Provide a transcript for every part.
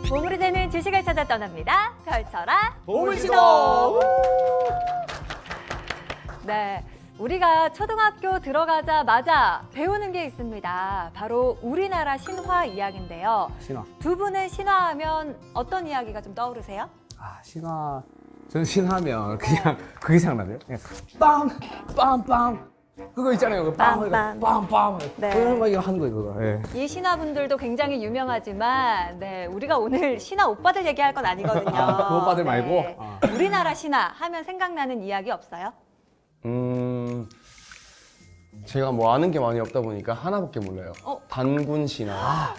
보물이 되는 지식을 찾아 떠납니다. 펼쳐라 보물시도! 네, 우리가 초등학교 들어가자마자 배우는 게 있습니다. 바로 우리나라 신화 이야기인데요. 신화. 두 분은 신화하면 어떤 이야기가 좀 떠오르세요? 아, 신화. 저는 신화하면 그냥 그게 생각나네요. 그냥 빵! 빵! 빵! 그거 있잖아요. 그 빵! 빵, 빵. 빵! 빵! 네. 그런 거 이거 하는 거예요, 그거. 예. 이 신화분들도 굉장히 유명하지만 네, 우리가 오늘 신화 오빠들 얘기할 건 아니거든요. 아, 그 오빠들 말고? 아. 우리나라 신화 하면 생각나는 이야기 없어요? 제가 뭐 아는 게 많이 없다 보니까 하나밖에 몰라요. 단군 신화.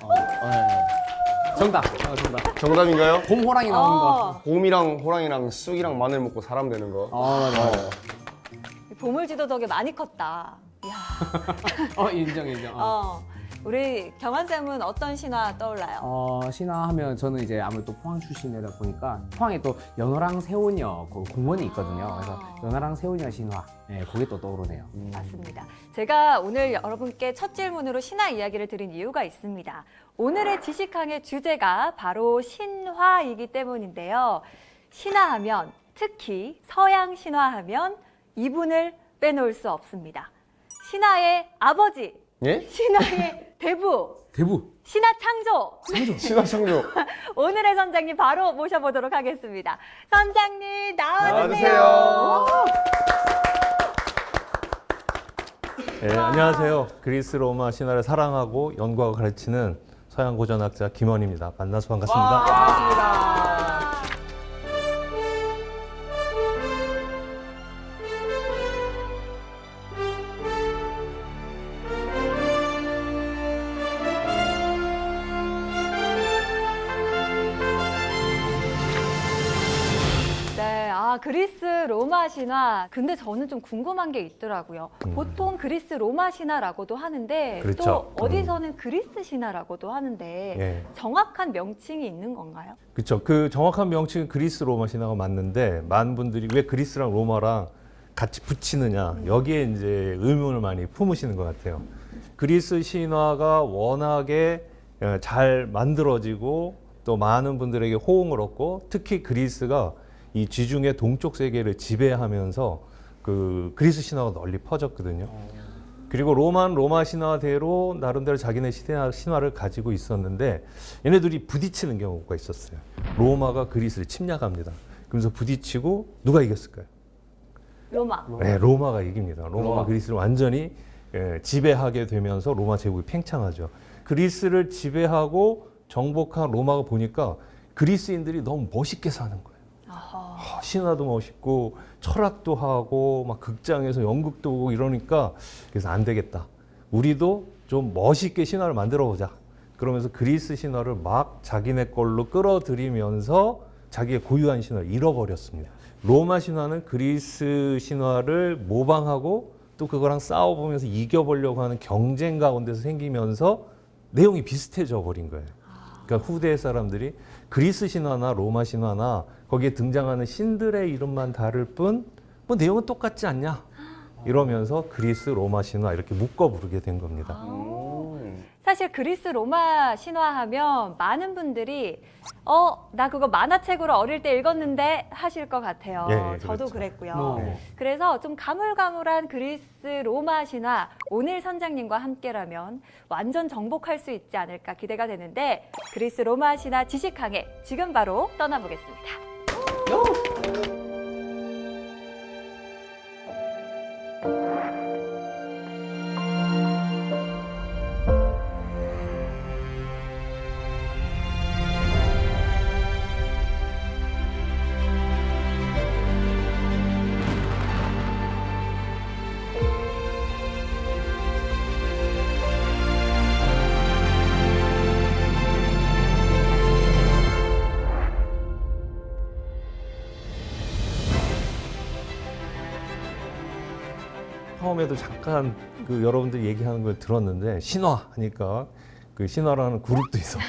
정답! 정답. 정답인가요? 곰호랑이 나오는 거. 곰이랑 호랑이랑 쑥이랑 마늘 먹고 사람 되는 거. 맞아. 보물지도 덕에 많이 컸다. 이야. 인정. 우리 경환쌤은 어떤 신화 떠올라요? 신화하면 저는 이제 아무래도 포항 출신이다 보니까 포항에 또 연어랑 새우녀 그 공원이 있거든요. 그래서 연어랑 새우녀 신화, 그게 또 떠오르네요. 맞습니다. 제가 오늘 여러분께 첫 질문으로 신화 이야기를 드린 이유가 있습니다. 오늘의 지식항의 주제가 바로 신화이기 때문인데요. 신화하면, 특히 서양 신화하면 이분을 빼놓을 수 없습니다. 신화의 아버지, 예? 신화의 대부, 신화 창조. 신화 창조. 오늘의 선장님 바로 모셔보도록 하겠습니다. 선장님 나와주세요. 나와주세요. 네, 안녕하세요. 그리스 로마 신화를 사랑하고 연구하고 가르치는 서양 고전학자 김원입니다. 만나서 반갑습니다. 반갑습니다. 네, 그리스 로마 신화. 근데 저는 좀 궁금한 게 있더라고요. 보통 그리스 로마 신화라고도 하는데 그렇죠. 또 어디서는 그리스 신화라고도 하는데 예. 정확한 명칭이 있는 건가요? 그렇죠. 그 정확한 명칭은 그리스 로마 신화가 맞는데 많은 분들이 왜 그리스랑 로마랑 같이 붙이느냐 여기에 이제 의문을 많이 품으시는 것 같아요. 그리스 신화가 워낙에 잘 만들어지고 또 많은 분들에게 호응을 얻고 특히 그리스가 이 지중해 동쪽 세계를 지배하면서 그 그리스 신화가 널리 퍼졌거든요. 그리고 로마 신화대로 나름대로 자기네 신화를 가지고 있었는데 얘네들이 부딪히는 경우가 있었어요. 로마가 그리스를 침략합니다. 그러면서 부딪히고 누가 이겼을까요? 로마. 네, 로마가 이깁니다. 로마가 그리스를 완전히 지배하게 되면서 로마 제국이 팽창하죠. 그리스를 지배하고 정복한 로마가 보니까 그리스인들이 너무 멋있게 사는 거예요. 신화도 멋있고 철학도 하고 막 극장에서 연극도 보고 이러니까 그래서 안 되겠다. 우리도 좀 멋있게 신화를 만들어 보자. 그러면서 그리스 신화를 막 자기네 걸로 끌어들이면서 자기의 고유한 신화를 잃어버렸습니다. 로마 신화는 그리스 신화를 모방하고 또 그거랑 싸워보면서 이겨보려고 하는 경쟁 가운데서 생기면서 내용이 비슷해져 버린 거예요. 그러니까 후대 사람들이 그리스 신화나 로마 신화나 거기에 등장하는 신들의 이름만 다를 뿐 뭐 내용은 똑같지 않냐 이러면서 그리스 로마 신화 이렇게 묶어 부르게 된 겁니다. 사실 그리스 로마 신화하면 많은 분들이 나 그거 만화책으로 어릴 때 읽었는데 하실 것 같아요. 예, 저도 그렇죠. 그랬고요. 그래서 좀 가물가물한 그리스 로마 신화 오늘 선장님과 함께라면 완전 정복할 수 있지 않을까 기대가 되는데 그리스 로마 신화 지식항에 지금 바로 떠나보겠습니다. 처음에도 잠깐 그 여러분들이 얘기하는 걸 들었는데 신화 하니까 그 신화라는 그룹도 있었고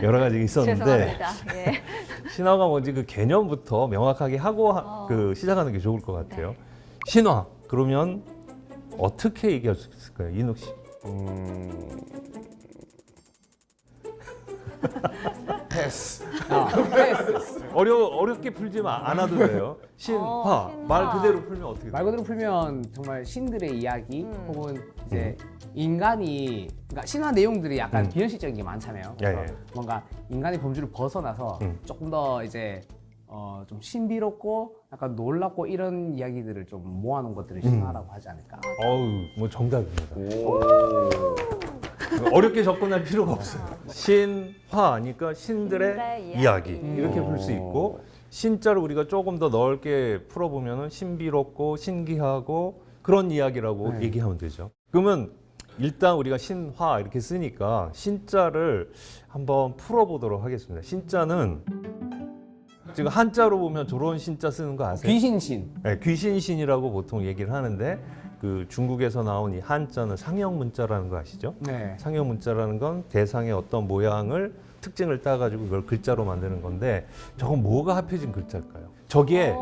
여러 가지가 있었는데 죄송합니다. 예. 신화가 뭔지 그 개념부터 명확하게 하고 그 시작하는 게 좋을 것 같아요. 신화 그러면 어떻게 얘기할 수 있을까요, 이녹 씨? 패스. 어렵게 풀지 않아도 돼요. 신화. 신화. 말 그대로 풀면 어떻게 돼요? 말 그대로 풀면 정말 신들의 이야기 혹은 이제 인간이 그러니까 신화 내용들이 약간 비현실적인 게 많잖아요. 예, 그래서 예. 뭔가 인간의 범주를 벗어나서 조금 더 이제 좀 신비롭고 약간 놀랍고 이런 이야기들을 좀 모아놓은 것들을 신화라고 하지 않을까. 어우, 뭐 정답입니다. 오. 어렵게 접근할 필요가 없어요. 신화니까 신들의 신들의 이야기 이야기. 이렇게 풀 수 있고 신자를 우리가 조금 더 넓게 풀어보면은 신비롭고 신기하고 그런 이야기라고 얘기하면 되죠. 그러면 일단 우리가 신화 이렇게 쓰니까 신자를 한번 풀어보도록 하겠습니다. 신자는 지금 한자로 보면 저런 신자 쓰는 거 아세요? 귀신신. 네, 귀신신이라고 보통 얘기를 하는데 그 중국에서 나온 이 한자는 상형 문자라는 거 아시죠? 네. 상형 문자라는 건 대상의 어떤 모양을 특징을 따가지고 그걸 글자로 만드는 건데 저건 뭐가 합해진 글자일까요? 저기에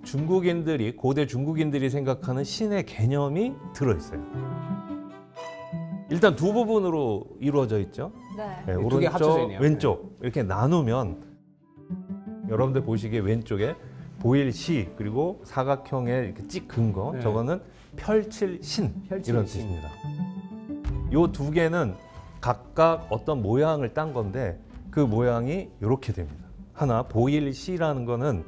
중국인들이 고대 중국인들이 생각하는 신의 개념이 들어있어요. 일단 두 부분으로 이루어져 있죠. 네. 두개 합쳐져 오른쪽, 있네요. 왼쪽 이렇게 나누면 여러분들 보시기에 왼쪽에 보일 시 그리고 사각형에 이렇게 찍 근 거 네. 저거는 펼칠 신 펼칠 이런 신. 뜻입니다. 요 두 개는 각각 어떤 모양을 딴 건데 그 모양이 이렇게 됩니다. 하나 보일 시라는 거는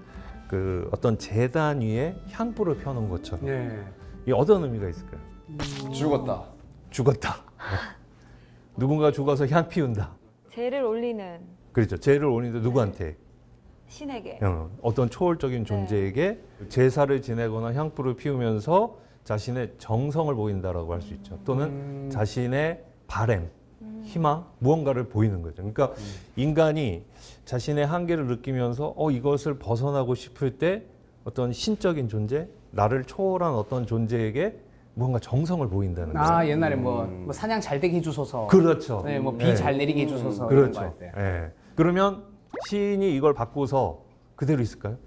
그 어떤 재단 위에 향불을 펴놓은 것처럼 네. 이 어떤 의미가 있을까요? 죽었다. 죽었다. 누군가 죽어서 향 피운다. 죄를 올리는 그렇죠. 죄를 올리는데 누구한테? 신에게. 어떤 초월적인 존재에게 제사를 지내거나 향불을 피우면서 자신의 정성을 보인다라고 할 수 있죠. 또는 자신의 바램, 희망, 무언가를 보이는 거죠. 그러니까 인간이 자신의 한계를 느끼면서 이것을 벗어나고 싶을 때 어떤 신적인 존재, 나를 초월한 어떤 존재에게 뭔가 정성을 보인다는 거예요. 아 옛날에 뭐 사냥 잘 되게 해주소서. 그렇죠. 네, 뭐 비 잘 내리게 해주소서. 이런 거 그렇죠. 할 때. 예. 그러면 시인이 이걸 바꾸서 그대로 있을까요?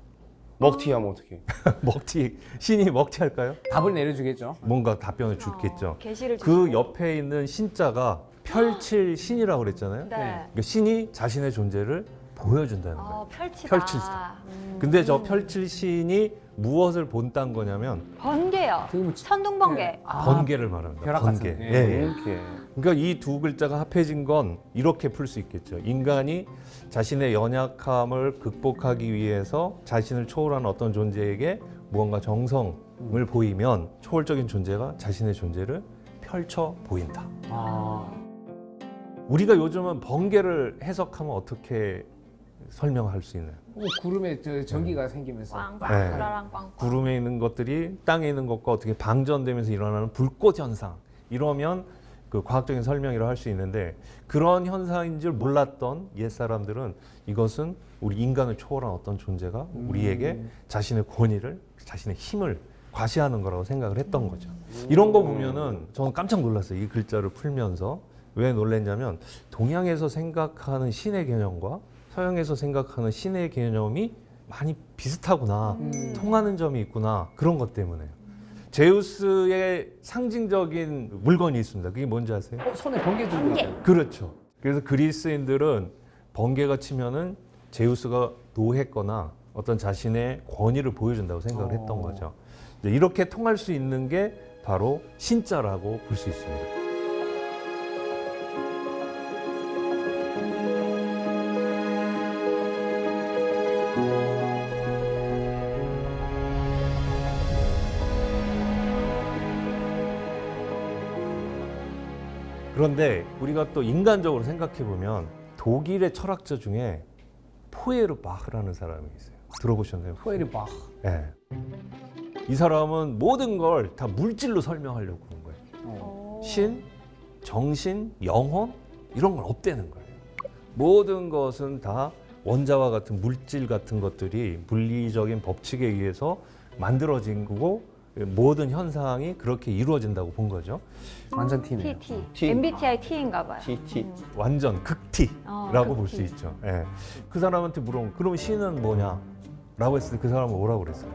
먹튀하면 어떡해. 먹튀 신이 먹튀할까요? 답을 내려주겠죠. 뭔가 답변을 주겠죠. 계시를 그 주시고. 옆에 있는 신자가 펼칠 신이라고 그랬잖아요. 네. 그러니까 신이 자신의 존재를 보여준다는 거예요. 펼치다. 펼치다. 근데 저 펼칠 신이 무엇을 본딴 거냐면 번개요. 그게 뭐 천둥번개. 네. 번개를 말합니다. 벼락 번개. 같은. 예, 예. 이렇게. 그러니까 이 두 글자가 합해진 건 이렇게 풀 수 있겠죠. 인간이 자신의 연약함을 극복하기 위해서 자신을 초월한 어떤 존재에게 무언가 정성을 보이면 초월적인 존재가 자신의 존재를 펼쳐 보인다. 아, 우리가 요즘은 번개를 해석하면 어떻게 설명할 수 있나요? 뭐 구름에 전기가 생기면서 꽝꽝 네. 그라랑 꽝꽝. 구름에 있는 것들이 땅에 있는 것과 어떻게 방전되면서 일어나는 불꽃 현상. 이러면 그 과학적인 설명이라고 할 수 있는데 그런 현상인 줄 몰랐던 옛 사람들은 이것은 우리 인간을 초월한 어떤 존재가 우리에게 자신의 권위를, 자신의 힘을 과시하는 거라고 생각을 했던 거죠. 이런 거 보면은 저는 깜짝 놀랐어요. 이 글자를 풀면서 왜 놀랐냐면 동양에서 생각하는 신의 개념과 서양에서 생각하는 신의 개념이 많이 비슷하구나, 통하는 점이 있구나 그런 것 때문에요. 제우스의 상징적인 물건이 있습니다. 그게 뭔지 아세요? 손에 번개 들고 있어요. 그렇죠. 그래서 그리스인들은 번개가 치면은 제우스가 노했거나 어떤 자신의 권위를 보여준다고 생각을 했던 거죠. 이제 이렇게 통할 수 있는 게 바로 신자라고 볼 수 있습니다. 그런데 우리가 또 인간적으로 생각해 보면 독일의 철학자 중에 포에르바흐라는 사람이 있어요. 들어보셨나요? 포에르바흐. 네. 이 사람은 모든 걸 다 물질로 설명하려고 그런 거예요. 어. 신, 정신, 영혼 이런 건 없다는 거예요. 모든 것은 다 원자와 같은 물질 같은 것들이 물리적인 법칙에 의해서 만들어진 거고 모든 현상이 그렇게 이루어진다고 본 거죠. 완전 T네요. T. MBTI T인가 봐요. TT. 완전 극티라고 볼 수 극티. 있죠. 예. 그 사람한테 물어보면 그럼 신은 뭐냐? 라고 했을 때 그 사람은 뭐라고 그랬어요?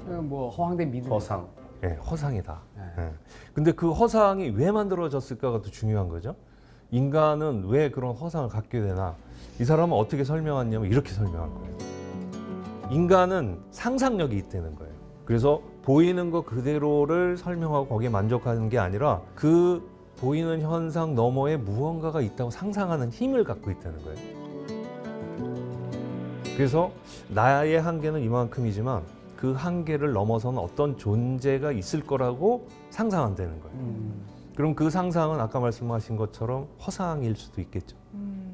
그냥 뭐 허황된 믿음. 허상. 예, 허상이다. 네. 예. 근데 그 허상이 왜 만들어졌을까가 더 중요한 거죠. 인간은 왜 그런 허상을 갖게 되나? 이 사람은 어떻게 설명하냐면 이렇게 설명한 거예요. 인간은 상상력이 있다는 거예요. 그래서 보이는 것 그대로를 설명하고 거기에 만족하는 게 아니라 그 보이는 현상 너머에 무언가가 있다고 상상하는 힘을 갖고 있다는 거예요. 그래서 나의 한계는 이만큼이지만 그 한계를 넘어서는 어떤 존재가 있을 거라고 상상한다는 거예요. 그럼 그 상상은 아까 말씀하신 것처럼 허상일 수도 있겠죠.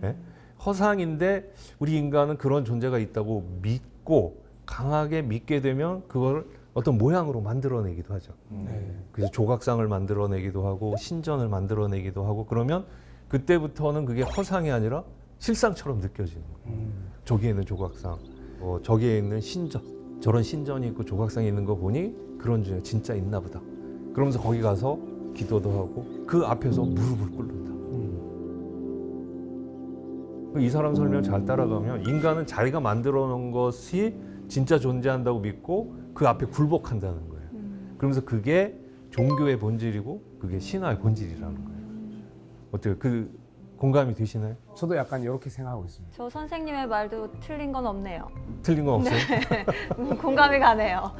네? 허상인데 우리 인간은 그런 존재가 있다고 믿고 강하게 믿게 되면 그걸 어떤 모양으로 만들어내기도 하죠. 그래서 조각상을 만들어내기도 하고 신전을 만들어내기도 하고 그러면 그때부터는 그게 허상이 아니라 실상처럼 느껴지는 거예요. 저기에 있는 조각상, 저기에 있는 신전, 저런 신전이 있고 조각상이 있는 거 보니 그런 존재가 진짜 있나 보다. 그러면서 거기 가서 기도도 하고 그 앞에서 무릎을 꿇는다. 이 사람 설명 잘 따라가면 인간은 자기가 만들어 놓은 것이 진짜 존재한다고 믿고 그 앞에 굴복한다는 거예요. 그러면서 그게 종교의 본질이고 그게 신화의 본질이라는 거예요. 어때요? 그 공감이 되시나요? 저도 약간 이렇게 생각하고 있습니다. 저 선생님의 말도 틀린 건 없네요. 틀린 건 없어요? 공감이 가네요.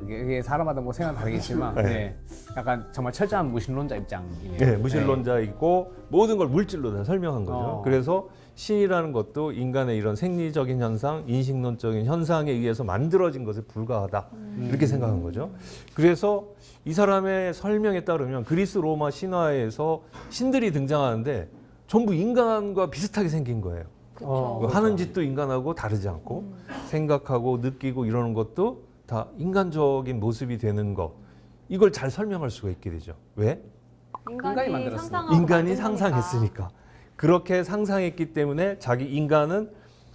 이게 사람마다 뭐 생각 다르겠지만 네. 네. 약간 정말 철저한 무신론자 입장이에요. 네, 무신론자 있고 모든 걸 물질로 다 설명한 거죠. 그래서 신이라는 것도 인간의 이런 생리적인 현상, 인식론적인 현상에 의해서 만들어진 것에 불과하다. 이렇게 생각한 거죠. 그래서 이 사람의 설명에 따르면 그리스 로마 신화에서 신들이 등장하는데 전부 인간과 비슷하게 생긴 거예요. 그렇죠. 하는 짓도 인간하고 다르지 않고 생각하고 느끼고 이러는 것도 다 인간적인 모습이 되는 것. 이걸 잘 설명할 수가 있게 되죠. 왜? 인간이 만들었으니까. 상상하고 인간이 만든 상상했으니까. 그렇게 상상했기 때문에 인간은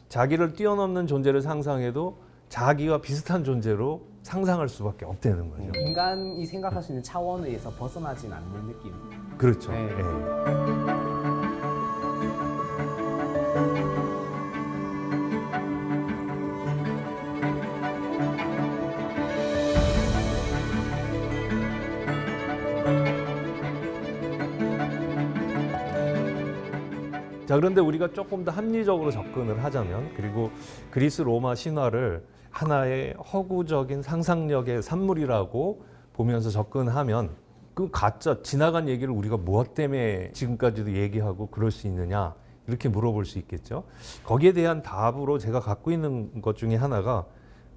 자기를 뛰어넘는 존재를 상상해도 자기와 비슷한 존재로 상상할 수밖에 없다는 거죠. 인간이 생각할 수 있는 차원에서 벗어나진 않는 느낌. 그렇죠. 네. 예. 자, 그런데 우리가 조금 더 합리적으로 접근을 하자면, 그리고 그리스 로마 신화를 하나의 허구적인 상상력의 산물이라고 보면서 접근하면 그 가짜 지나간 얘기를 우리가 무엇 때문에 지금까지도 얘기하고 그럴 수 있느냐 이렇게 물어볼 수 있겠죠. 거기에 대한 답으로 제가 갖고 있는 것 중에 하나가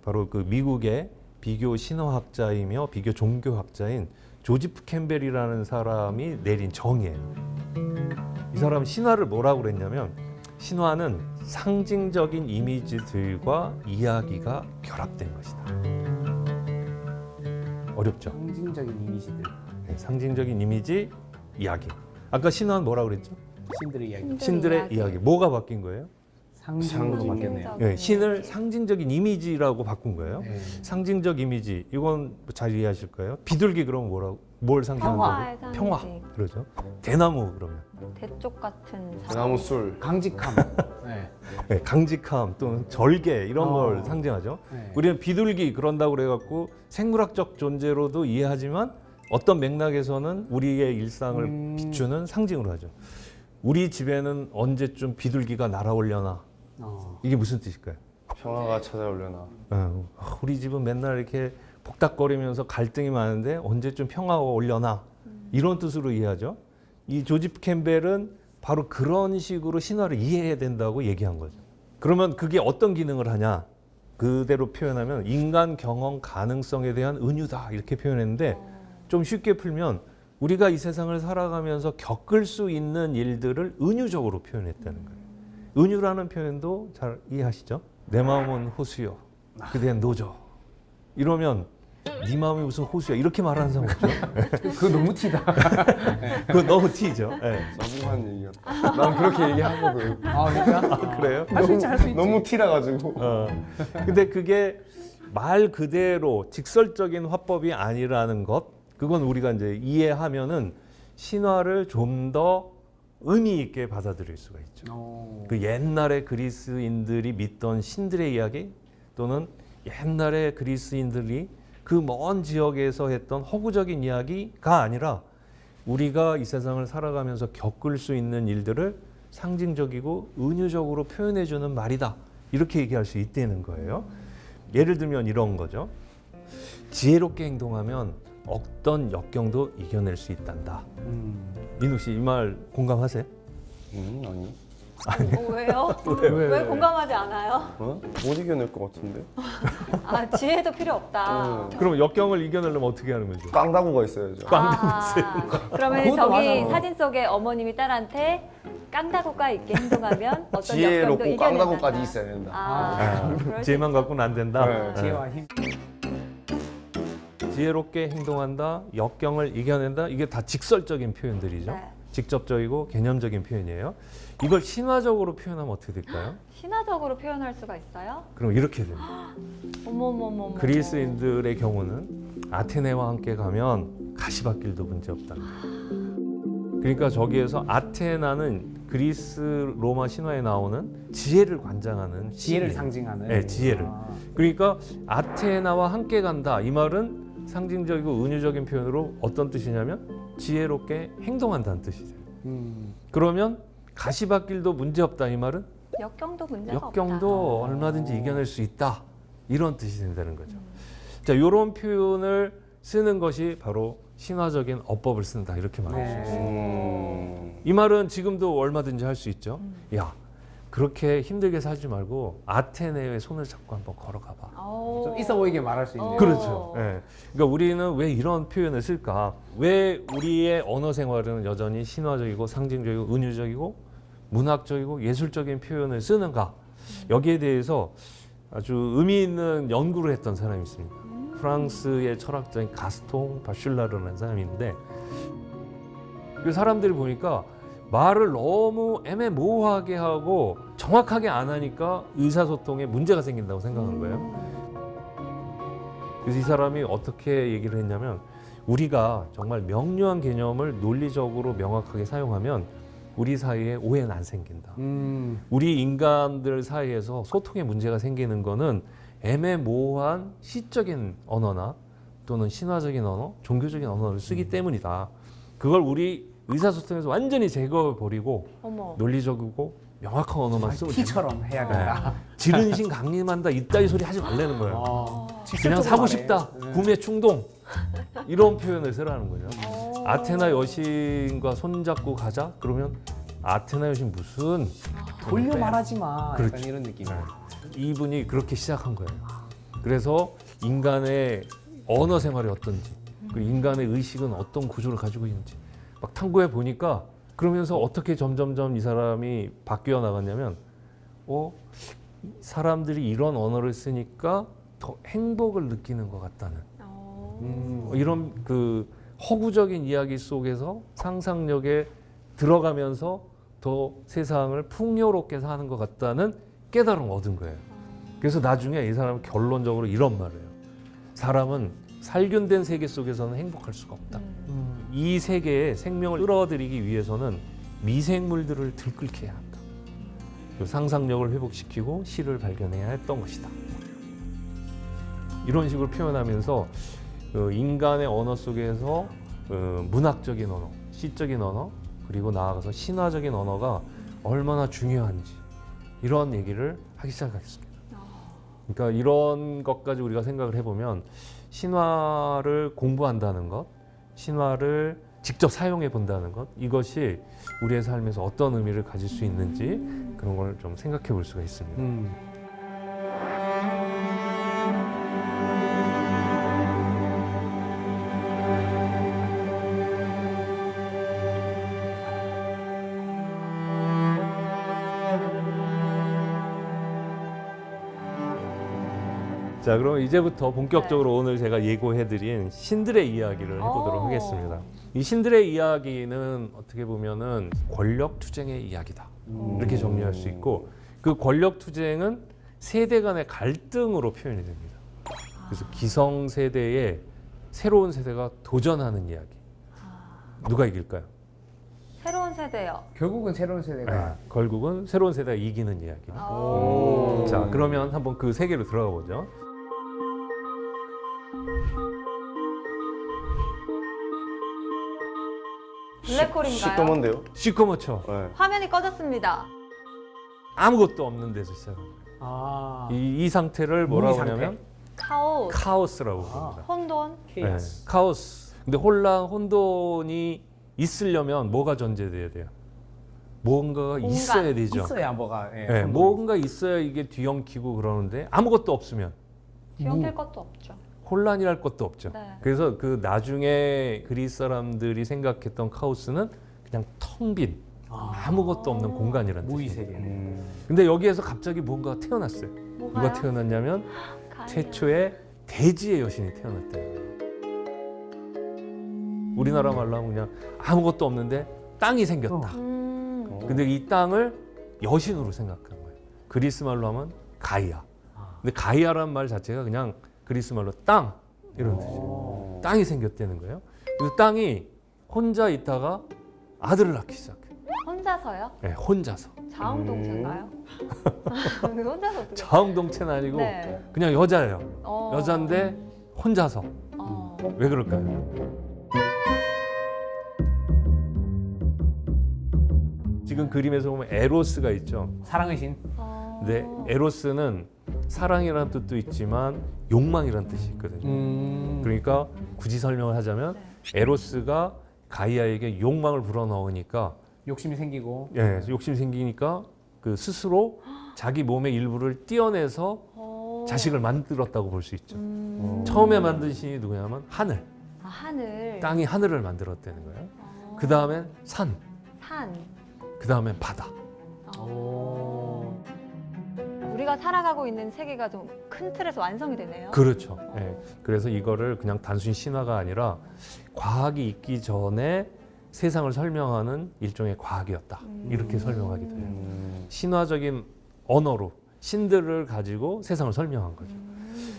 바로 그 미국의 비교 신화학자이며 비교 종교학자인 조지프 캠벨이라는 사람이 내린 정의예요. 이 사람은 신화를 뭐라고 그랬냐면 신화는 상징적인 이미지들과 이야기가 결합된 것이다. 어렵죠? 상징적인 이미지들, 네, 상징적인 이미지, 이야기. 아까 신화는 뭐라고 그랬죠? 신들의 이야기, 신들의 이야기. 뭐가 바뀐 거예요? 상징으로 바뀌었네요. 네, 신을 상징적인 이미지라고 바꾼 거예요. 네. 상징적 이미지. 이건 잘 이해하실 거예요. 비둘기 그러면 뭘 상징하는 평화의 거예요? 상징. 평화. 그러죠. 대나무 그러면. 대쪽 같은 사람. 나무 술. 강직함. 네. 네, 강직함 또는 절개 이런 어. 걸 상징하죠. 네. 우리는 비둘기 그런다고 그래갖고 생물학적 존재로도 이해하지만 어떤 맥락에서는 우리의 일상을 비추는 상징으로 하죠. 우리 집에는 언제쯤 비둘기가 날아오려나 이게 무슨 뜻일까요? 평화가 찾아오려나. 우리 집은 맨날 이렇게 복닥거리면서 갈등이 많은데 언제쯤 평화가 오려나 이런 뜻으로 이해하죠. 이 조지프 캠벨은 바로 그런 식으로 신화를 이해해야 된다고 얘기한 거죠. 그러면 그게 어떤 기능을 하냐? 그대로 표현하면 인간 경험 가능성에 대한 은유다 이렇게 표현했는데 좀 쉽게 풀면 우리가 이 세상을 살아가면서 겪을 수 있는 일들을 은유적으로 표현했다는 거예요. 은유라는 표현도 잘 이해하시죠? 내 마음은 호수요, 그대는 노죠. 이러면 네 마음이 무슨 호수야 이렇게 말하는 사람 없죠? 그거 너무 티다. 그거 너무 티죠. 네. 너무한 얘기야. 난 그렇게 얘기하거든. 아, 그러니까? 그래요? 할 수 있지, 할 수 있지. 너무 티라 가지고. 근데 그게 말 그대로 직설적인 화법이 아니라는 것, 그건 우리가 이제 이해하면은 신화를 좀 더 의미 있게 받아들일 수가 있죠. 그 옛날에 그리스인들이 믿던 신들의 이야기 또는 옛날에 그리스인들이 그 먼 지역에서 했던 허구적인 이야기가 아니라 우리가 이 세상을 살아가면서 겪을 수 있는 일들을 상징적이고 은유적으로 표현해주는 말이다. 이렇게 얘기할 수 있다는 거예요. 예를 들면 이런 거죠. 지혜롭게 행동하면 어떤 역경도 이겨낼 수 있단다. 민욱 씨 이 말 공감하세요? 아니. 왜요? 왜 공감하지 않아요? 못 이겨낼 것 같은데? 아, 지혜도 필요 없다. 그럼 역경을 이겨내려면 어떻게 하는 거죠? 깡다구가 있어야죠. 그러면 그것도 저기 맞아. 사진 속에 어머님이 딸한테 깡다구가 있게 행동하면 어떤 역경도 지혜롭고 이겨낸다. 깡다구까지 있어야 된다. 그럴 수 지혜만 갖고는 안 된다. 네. 지혜와 힘. 지혜롭게 행동한다, 역경을 이겨낸다. 이게 다 직설적인 표현들이죠. 네. 직접적이고 개념적인 표현이에요. 이걸 신화적으로 표현하면 어떻게 될까요? 신화적으로 표현할 수가 있어요? 그럼 이렇게 됩니다. 어머머머머. 그리스인들의 경우는 아테네와 함께 가면 가시밭길도 문제 없다. 그러니까 저기에서 아테나는 그리스 로마 신화에 나오는 지혜를 관장하는 지혜를 신이에요. 상징하는. 네, 지혜를. 그러니까 아테나와 함께 간다. 이 말은 상징적이고 은유적인 표현으로 어떤 뜻이냐면 지혜롭게 행동한다는 뜻이세요. 그러면 가시밭길도 문제 없다. 이 말은 역경도 문제가 역경도 얼마든지 이겨낼 수 있다. 이런 뜻이 된다는 거죠. 자, 이런 표현을 쓰는 것이 바로 신화적인 어법을 쓴다. 이렇게 말할 수 있어요. 이 말은 지금도 얼마든지 할 수 있죠. 야, 그렇게 힘들게 살지 말고 아테네에 손을 잡고 한번 걸어가 봐. 좀 있어 보이게 말할 수 있는. 그렇죠. 예. 그러니까 우리는 왜 이런 표현을 쓸까? 왜 우리의 언어 생활은 여전히 신화적이고 상징적이고 은유적이고 문학적이고 예술적인 표현을 쓰는가? 여기에 대해서 아주 의미 있는 연구를 했던 사람이 있습니다. 프랑스의 철학자인 가스통 바슐라르라는 사람이 있는데 그 사람들이 보니까 말을 너무 애매모호하게 하고 정확하게 안 하니까 의사소통에 문제가 생긴다고 생각하는 거예요. 그래서 이 사람이 어떻게 얘기를 했냐면 우리가 정말 명료한 개념을 논리적으로 명확하게 사용하면 우리 사이에 오해는 안 생긴다. 우리 인간들 사이에서 소통에 문제가 생기는 거는 애매모호한 시적인 언어나 또는 신화적인 언어, 종교적인 언어를 쓰기 때문이다. 그걸 우리 의사소통에서 완전히 제거해버리고 어머. 논리적이고 명확한 언어만 쓰면 티처럼 해야 된다. 지른신 강림한다 이따위 소리 하지 말라는 거예요. 그냥 직설적으로 사고 말해. 싶다, 네. 구매 충동 이런 표현을 쓰라는 거죠. 아테나 여신과 손잡고 가자 그러면 아테나 여신 무슨 돌려 말하지 마. 약간 그렇지. 이런 느낌. 이분이 그렇게 시작한 거예요. 그래서 인간의 언어 생활이 어떤지 그리고 인간의 의식은 어떤 구조를 가지고 있는지 막 탐구해 보니까 그러면서 어떻게 점점점 이 사람이 바뀌어 나갔냐면 사람들이 이런 언어를 쓰니까 더 행복을 느끼는 것 같다는 이런 그 허구적인 이야기 속에서 상상력에 들어가면서 더 세상을 풍요롭게 사는 것 같다는 깨달음을 얻은 거예요. 그래서 나중에 이 사람은 결론적으로 이런 말을 해요. 사람은 살균된 세계 속에서는 행복할 수가 없다. 이 세계에 생명을 끌어들이기 위해서는 미생물들을 들끓게 해야 한다. 상상력을 회복시키고 시를 발견해야 했던 것이다. 이런 식으로 표현하면서 인간의 언어 속에서 문학적인 언어, 시적인 언어, 그리고 나아가서 신화적인 언어가 얼마나 중요한지 이런 얘기를 하기 시작하겠습니다. 그러니까 이런 것까지 우리가 생각을 해보면 신화를 공부한다는 것, 신화를 직접 사용해 본다는 것, 이것이 우리의 삶에서 어떤 의미를 가질 수 있는지 그런 걸 좀 생각해 볼 수가 있습니다. 자, 그럼 이제부터 본격적으로 오늘 제가 예고해드린 신들의 이야기를 해보도록 하겠습니다. 이 신들의 이야기는 어떻게 보면은 권력 투쟁의 이야기다. 이렇게 정리할 수 있고 그 권력 투쟁은 세대 간의 갈등으로 표현이 됩니다. 그래서 기성 세대에 새로운 세대가 도전하는 이야기. 누가 이길까요? 새로운 세대요. 결국은 새로운 세대가 결국은 새로운 세대가 이기는 이야기. 자, 그러면 한번 그 세계로 들어가 보죠. 블랙홀인가요? 시꺼먼데요? 시커멓죠. 네. 화면이 꺼졌습니다. 아무것도 없는 데서 시작합니다. 아. 이 상태를 뭐라고 무의 하냐면 카오스, 카오스라고 부릅니다. 혼돈, 네, 카오스. 근데 혼란, 혼돈이 있으려면 뭐가 전제돼야 돼요? 뭔가가 공간. 있어야 되죠. 있어야 뭐가. 예, 네, 뭔가 있어야 이게 뒤엉키고 그러는데 아무것도 없으면 뒤엉킬 것도 없죠. 혼란이랄 것도 없죠. 네. 그래서 그 나중에 그리스 사람들이 생각했던 카오스는 그냥 텅 빈 아무것도 없는 공간이란 무의 뜻이에요. 세계. 근데 여기에서 갑자기 뭔가가 태어났어요. 뭐가요? 누가 태어났냐면 가야. 최초의 대지의 여신이 태어났대요. 우리나라 말로 하면 그냥 아무것도 없는데 땅이 생겼다. 근데 이 땅을 여신으로 생각한 거예요. 그리스 말로 하면 가이아. 근데 가이아라는 말 자체가 그냥 그리스 말로 땅 이런 뜻이에요. 땅이 생겼다는 거예요. 이 땅이 혼자 있다가 아들을 낳기 시작해요. 혼자서요? 네, 혼자서. 자웅동체인가요? 근데 혼자서 어떻게? 자웅동체는 아니고 네. 그냥 여자예요. 어. 여자인데 혼자서. 어. 왜 그럴까요? 지금 그림에서 보면 에로스가 있죠. 사랑의 신. 근데 에로스는 사랑이라는 뜻도 있지만 욕망이라는 뜻이 있거든요. 그러니까 굳이 설명을 하자면 네. 에로스가 가이아에게 욕망을 불어넣으니까 욕심이 생기고. 예, 욕심이 생기니까 그 스스로 자기 몸의 일부를 떼어내서 자식을 만들었다고 볼 수 있죠. 처음에 만든 신이 누구냐면 하늘. 아, 하늘. 땅이 하늘을 만들었다는 거예요. 그 다음엔 산, 산. 그 다음엔 바다. 우리가 살아가고 있는 세계가 좀 큰 틀에서 완성이 되네요. 그렇죠. 예. 그래서 이거를 그냥 단순 신화가 아니라 과학이 있기 전에 세상을 설명하는 일종의 과학이었다. 이렇게 설명하게 돼요. 신화적인 언어로 신들을 가지고 세상을 설명한 거죠.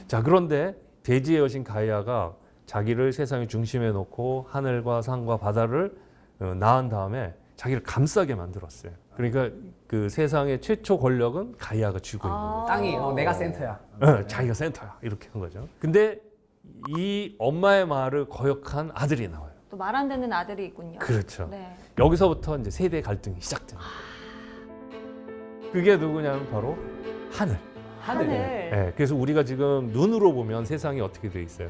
자, 그런데 대지의 여신 가이아가 자기를 세상의 중심에 놓고 하늘과 산과 바다를 낳은 다음에 자기를 감싸게 만들었어요. 그러니까 그 세상의 최초 권력은 가이아가 쥐고 있는 거죠. 땅이 내가 센터야. 자기가 센터야. 이렇게 한 거죠. 근데 이 엄마의 말을 거역한 아들이 나와요. 또 말 안 듣는 아들이 있군요. 그렇죠. 네. 여기서부터 이제 세대 갈등이 시작됩니다. 그게 누구냐면 바로 하늘. 하늘. 예, 그래서 우리가 지금 눈으로 보면 세상이 어떻게 돼 있어요?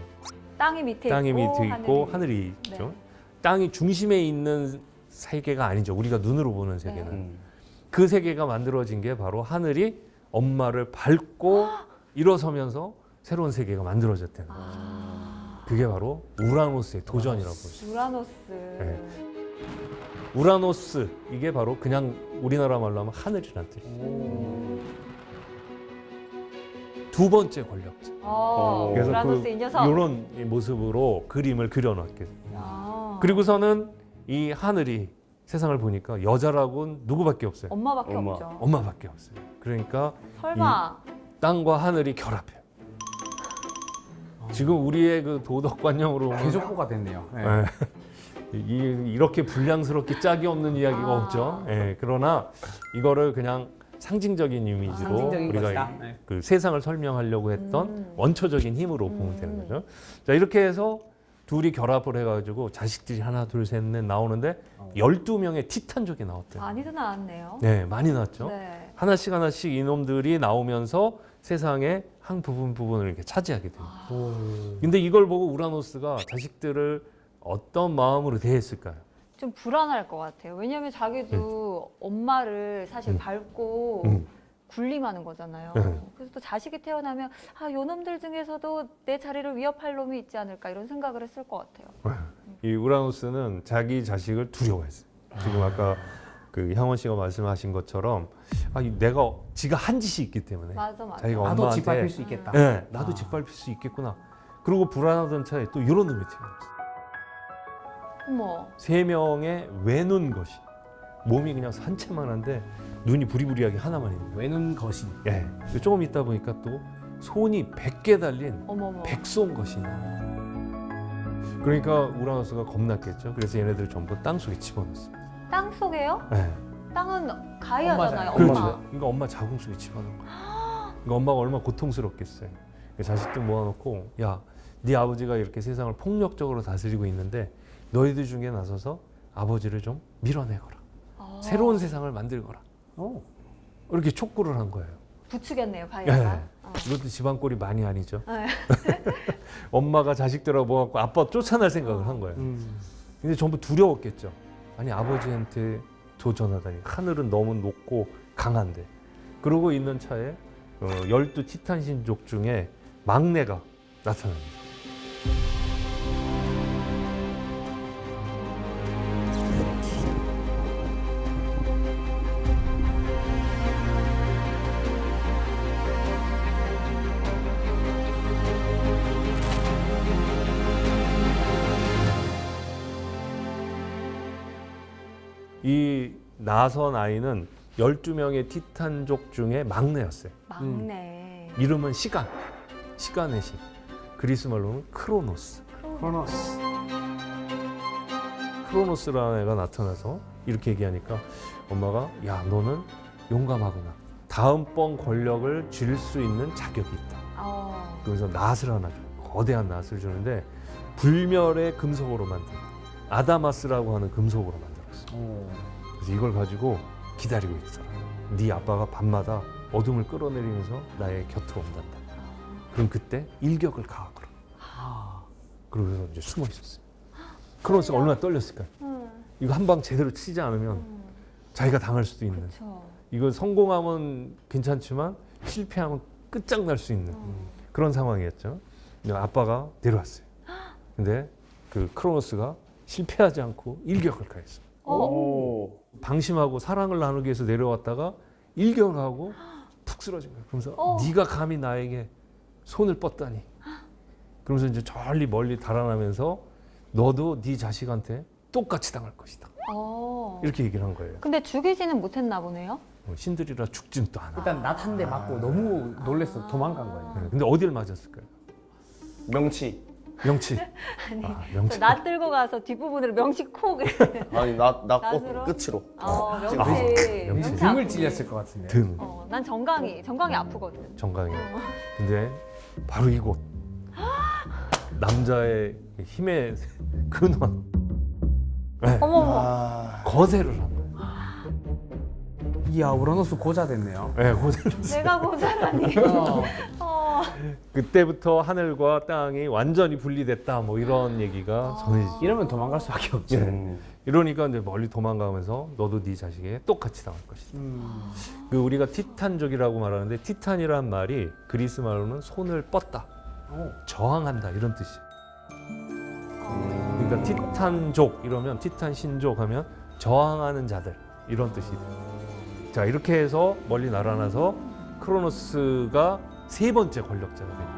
땅이 밑에 땅이 있고 밑에 있고 하늘이 있죠. 네. 땅이 중심에 있는 세계가 아니죠. 우리가 눈으로 보는 세계는. 그 세계가 만들어진 게 바로 하늘이 엄마를 밟고 일어서면서 새로운 세계가 만들어졌다는 거죠. 그게 바로 우라노스의 도전이라고 보시죠. 우라노스. 네. 우라노스 이게 바로 그냥 우리나라 말로 하면 하늘이라는 뜻이에요. 두 번째 권력자. 그래서 우라노스 이 녀석. 이런 모습으로 그림을 그려놨게 돼요. 아. 그리고서는 이 하늘이 세상을 보니까 여자라고는 누구밖에 없어요. 엄마밖에 엄마. 없죠. 엄마밖에 없어요. 그러니까 설마. 땅과 하늘이 결합해요. 지금 우리의 그 도덕관념으로 보면 개족보가 됐네요. 네. 이렇게 불량스럽게 짝이 없는 이야기가 없죠. 그러나 이거를 그냥 상징적인 이미지로 상징적인 우리가 것이다. 네. 그 세상을 설명하려고 했던 원초적인 힘으로 보면 되는 거죠. 자, 이렇게 해서 둘이 결합을 해가지고 자식들이 하나, 둘, 셋, 넷 나오는데 12명의 티탄족이 나왔대요. 많이도 나왔네요. 네, 많이 나왔죠. 네. 하나씩 하나씩 이놈들이 나오면서 세상의 한 부분을 이렇게 차지하게 됩니다. 근데 이걸 보고 우라노스가 자식들을 어떤 마음으로 대했을까요? 좀 불안할 것 같아요. 왜냐하면 자기도 엄마를 사실 밟고 군림하는 거잖아요. 그래서 또 자식이 태어나면 아, 요놈들 중에서도 내 자리를 위협할 놈이 있지 않을까 이런 생각을 했을 것 같아요. 이 우라노스는 자기 자식을 두려워했어요. 지금 아까 그 향원 씨가 말씀하신 것처럼 내가 지가 한 짓이 있기 때문에 맞아, 맞아. 자기가 나도 엄마한테 짓밟힐 수 있겠다. 네, 나도 짓밟힐 수 있겠구나. 그리고 불안하던 차에 또 이런 놈이 태어났어요. 어머. 3명의 외눈 것이 몸이 그냥 산채만 한데 눈이 부리부리하게 하나만 있는 거예요. 외눈 거신. 예. 조금 있다 보니까 또 손이 100개 달린 어머머. 백손 것이 그러니까 우라노스가 겁났겠죠. 그래서 얘네들을 전부 땅 속에 집어넣었습니다. 땅 속에요? 네. 땅은 가이아잖아요. 엄마잖아요. 엄마. 그렇죠. 그러니까 엄마 자궁 속에 집어넣은 거예요. 그러니까 엄마가 얼마나 고통스럽겠어요. 자식들 모아놓고 야, 네 아버지가 이렇게 세상을 폭력적으로 다스리고 있는데 너희들 중에 나서서 아버지를 좀 밀어내거라. 새로운 세상을 만들거라. 오. 이렇게 촉구를 한 거예요. 부추겼네요, 가야가. 네. 이것도 집안 꼴이 많이 아니죠. 네. 엄마가 자식들하고 모아갖고 아빠 쫓아날 생각을 한 거예요. 근데 전부 두려웠겠죠. 아니 아버지한테 도전하다니. 하늘은 너무 높고 강한데. 그러고 있는 차에 12 티탄 신족 중에 막내가 나타납니다. 이 나선 아이는 12명의 티탄족 중에 막내였어요. 막내. 이름은 시간, 시간의 신. 그리스 말로는 크로노스. 크로노스. 크로노스라는 애가 나타나서 이렇게 얘기하니까 엄마가 야 너는 용감하구나. 다음번 권력을 쥘 수 있는 자격이 있다. 그래서 낫을 하나 줘요. 거대한 낫을 주는데 불멸의 금속으로 만든 아다마스라고 하는 금속으로 만들었어. 그래서 이걸 가지고 기다리고 있어라. 네 아빠가 밤마다 어둠을 끌어내리면서 나의 곁으로 온단다. 그럼 그때 일격을 가하거라. 그러고서 이제 숨어 있었어요. 크로노스가 얼마나 떨렸을까요? 이거 한 방 제대로 치지 않으면 자기가 당할 수도 있는. 그쵸. 이거 성공하면 괜찮지만 실패하면 끝장날 수 있는 그런 상황이었죠. 아빠가 내려왔어요. 근데 그 크로노스가 실패하지 않고 일격을 가했어요. 오. 방심하고 사랑을 나누기 위해서 내려왔다가 일격을 하고 푹 쓰러진 거예요. 그러면서 네가 감히 나에게 손을 뻗다니. 그러면서 이제 저리 멀리 달아나면서 너도 네 자식한테 똑같이 당할 것이다. 이렇게 얘기를 한 거예요. 근데 죽이지는 못했나 보네요. 신들이라 죽진 또 않아. 일단 낫 한 대 맞고 너무 놀래서 도망간 거예요. 네, 근데 어디를 맞았을까요? 명치. 명치. 아니, 명치. 낫 들고 가서 뒷부분으로 명식 콕. 아니 나 낫으로? 꼭 끝으로. 명치. 명치. 명치 등을 아프지. 찔렸을 것 같은데. 등. 난 정강이 아프거든. 정강이. 근데 바로 이곳. 남자의 힘의 근원. 네. 어머. 거세를 한 거예요. 이야, 우라노스 고자 됐네요. 네, 거세를. 내가 고자라니. 그때부터 하늘과 땅이 완전히 분리됐다. 뭐 이런 얘기가 전해지죠. 이러면 도망갈 수밖에 없죠. 이러니까 이제 멀리 도망가면서 너도 네 자식에게 똑같이 당할 것이다. 그 우리가 티탄족이라고 말하는데 티탄이란 말이 그리스 말로는 손을 뻗다, 저항한다 이런 뜻이에요. 그러니까 티탄족 이러면 티탄 신족 하면 저항하는 자들 이런 뜻이 돼요. 자 이렇게 해서 멀리 날아나서 크로노스가 세 번째 권력자가 된 거예요.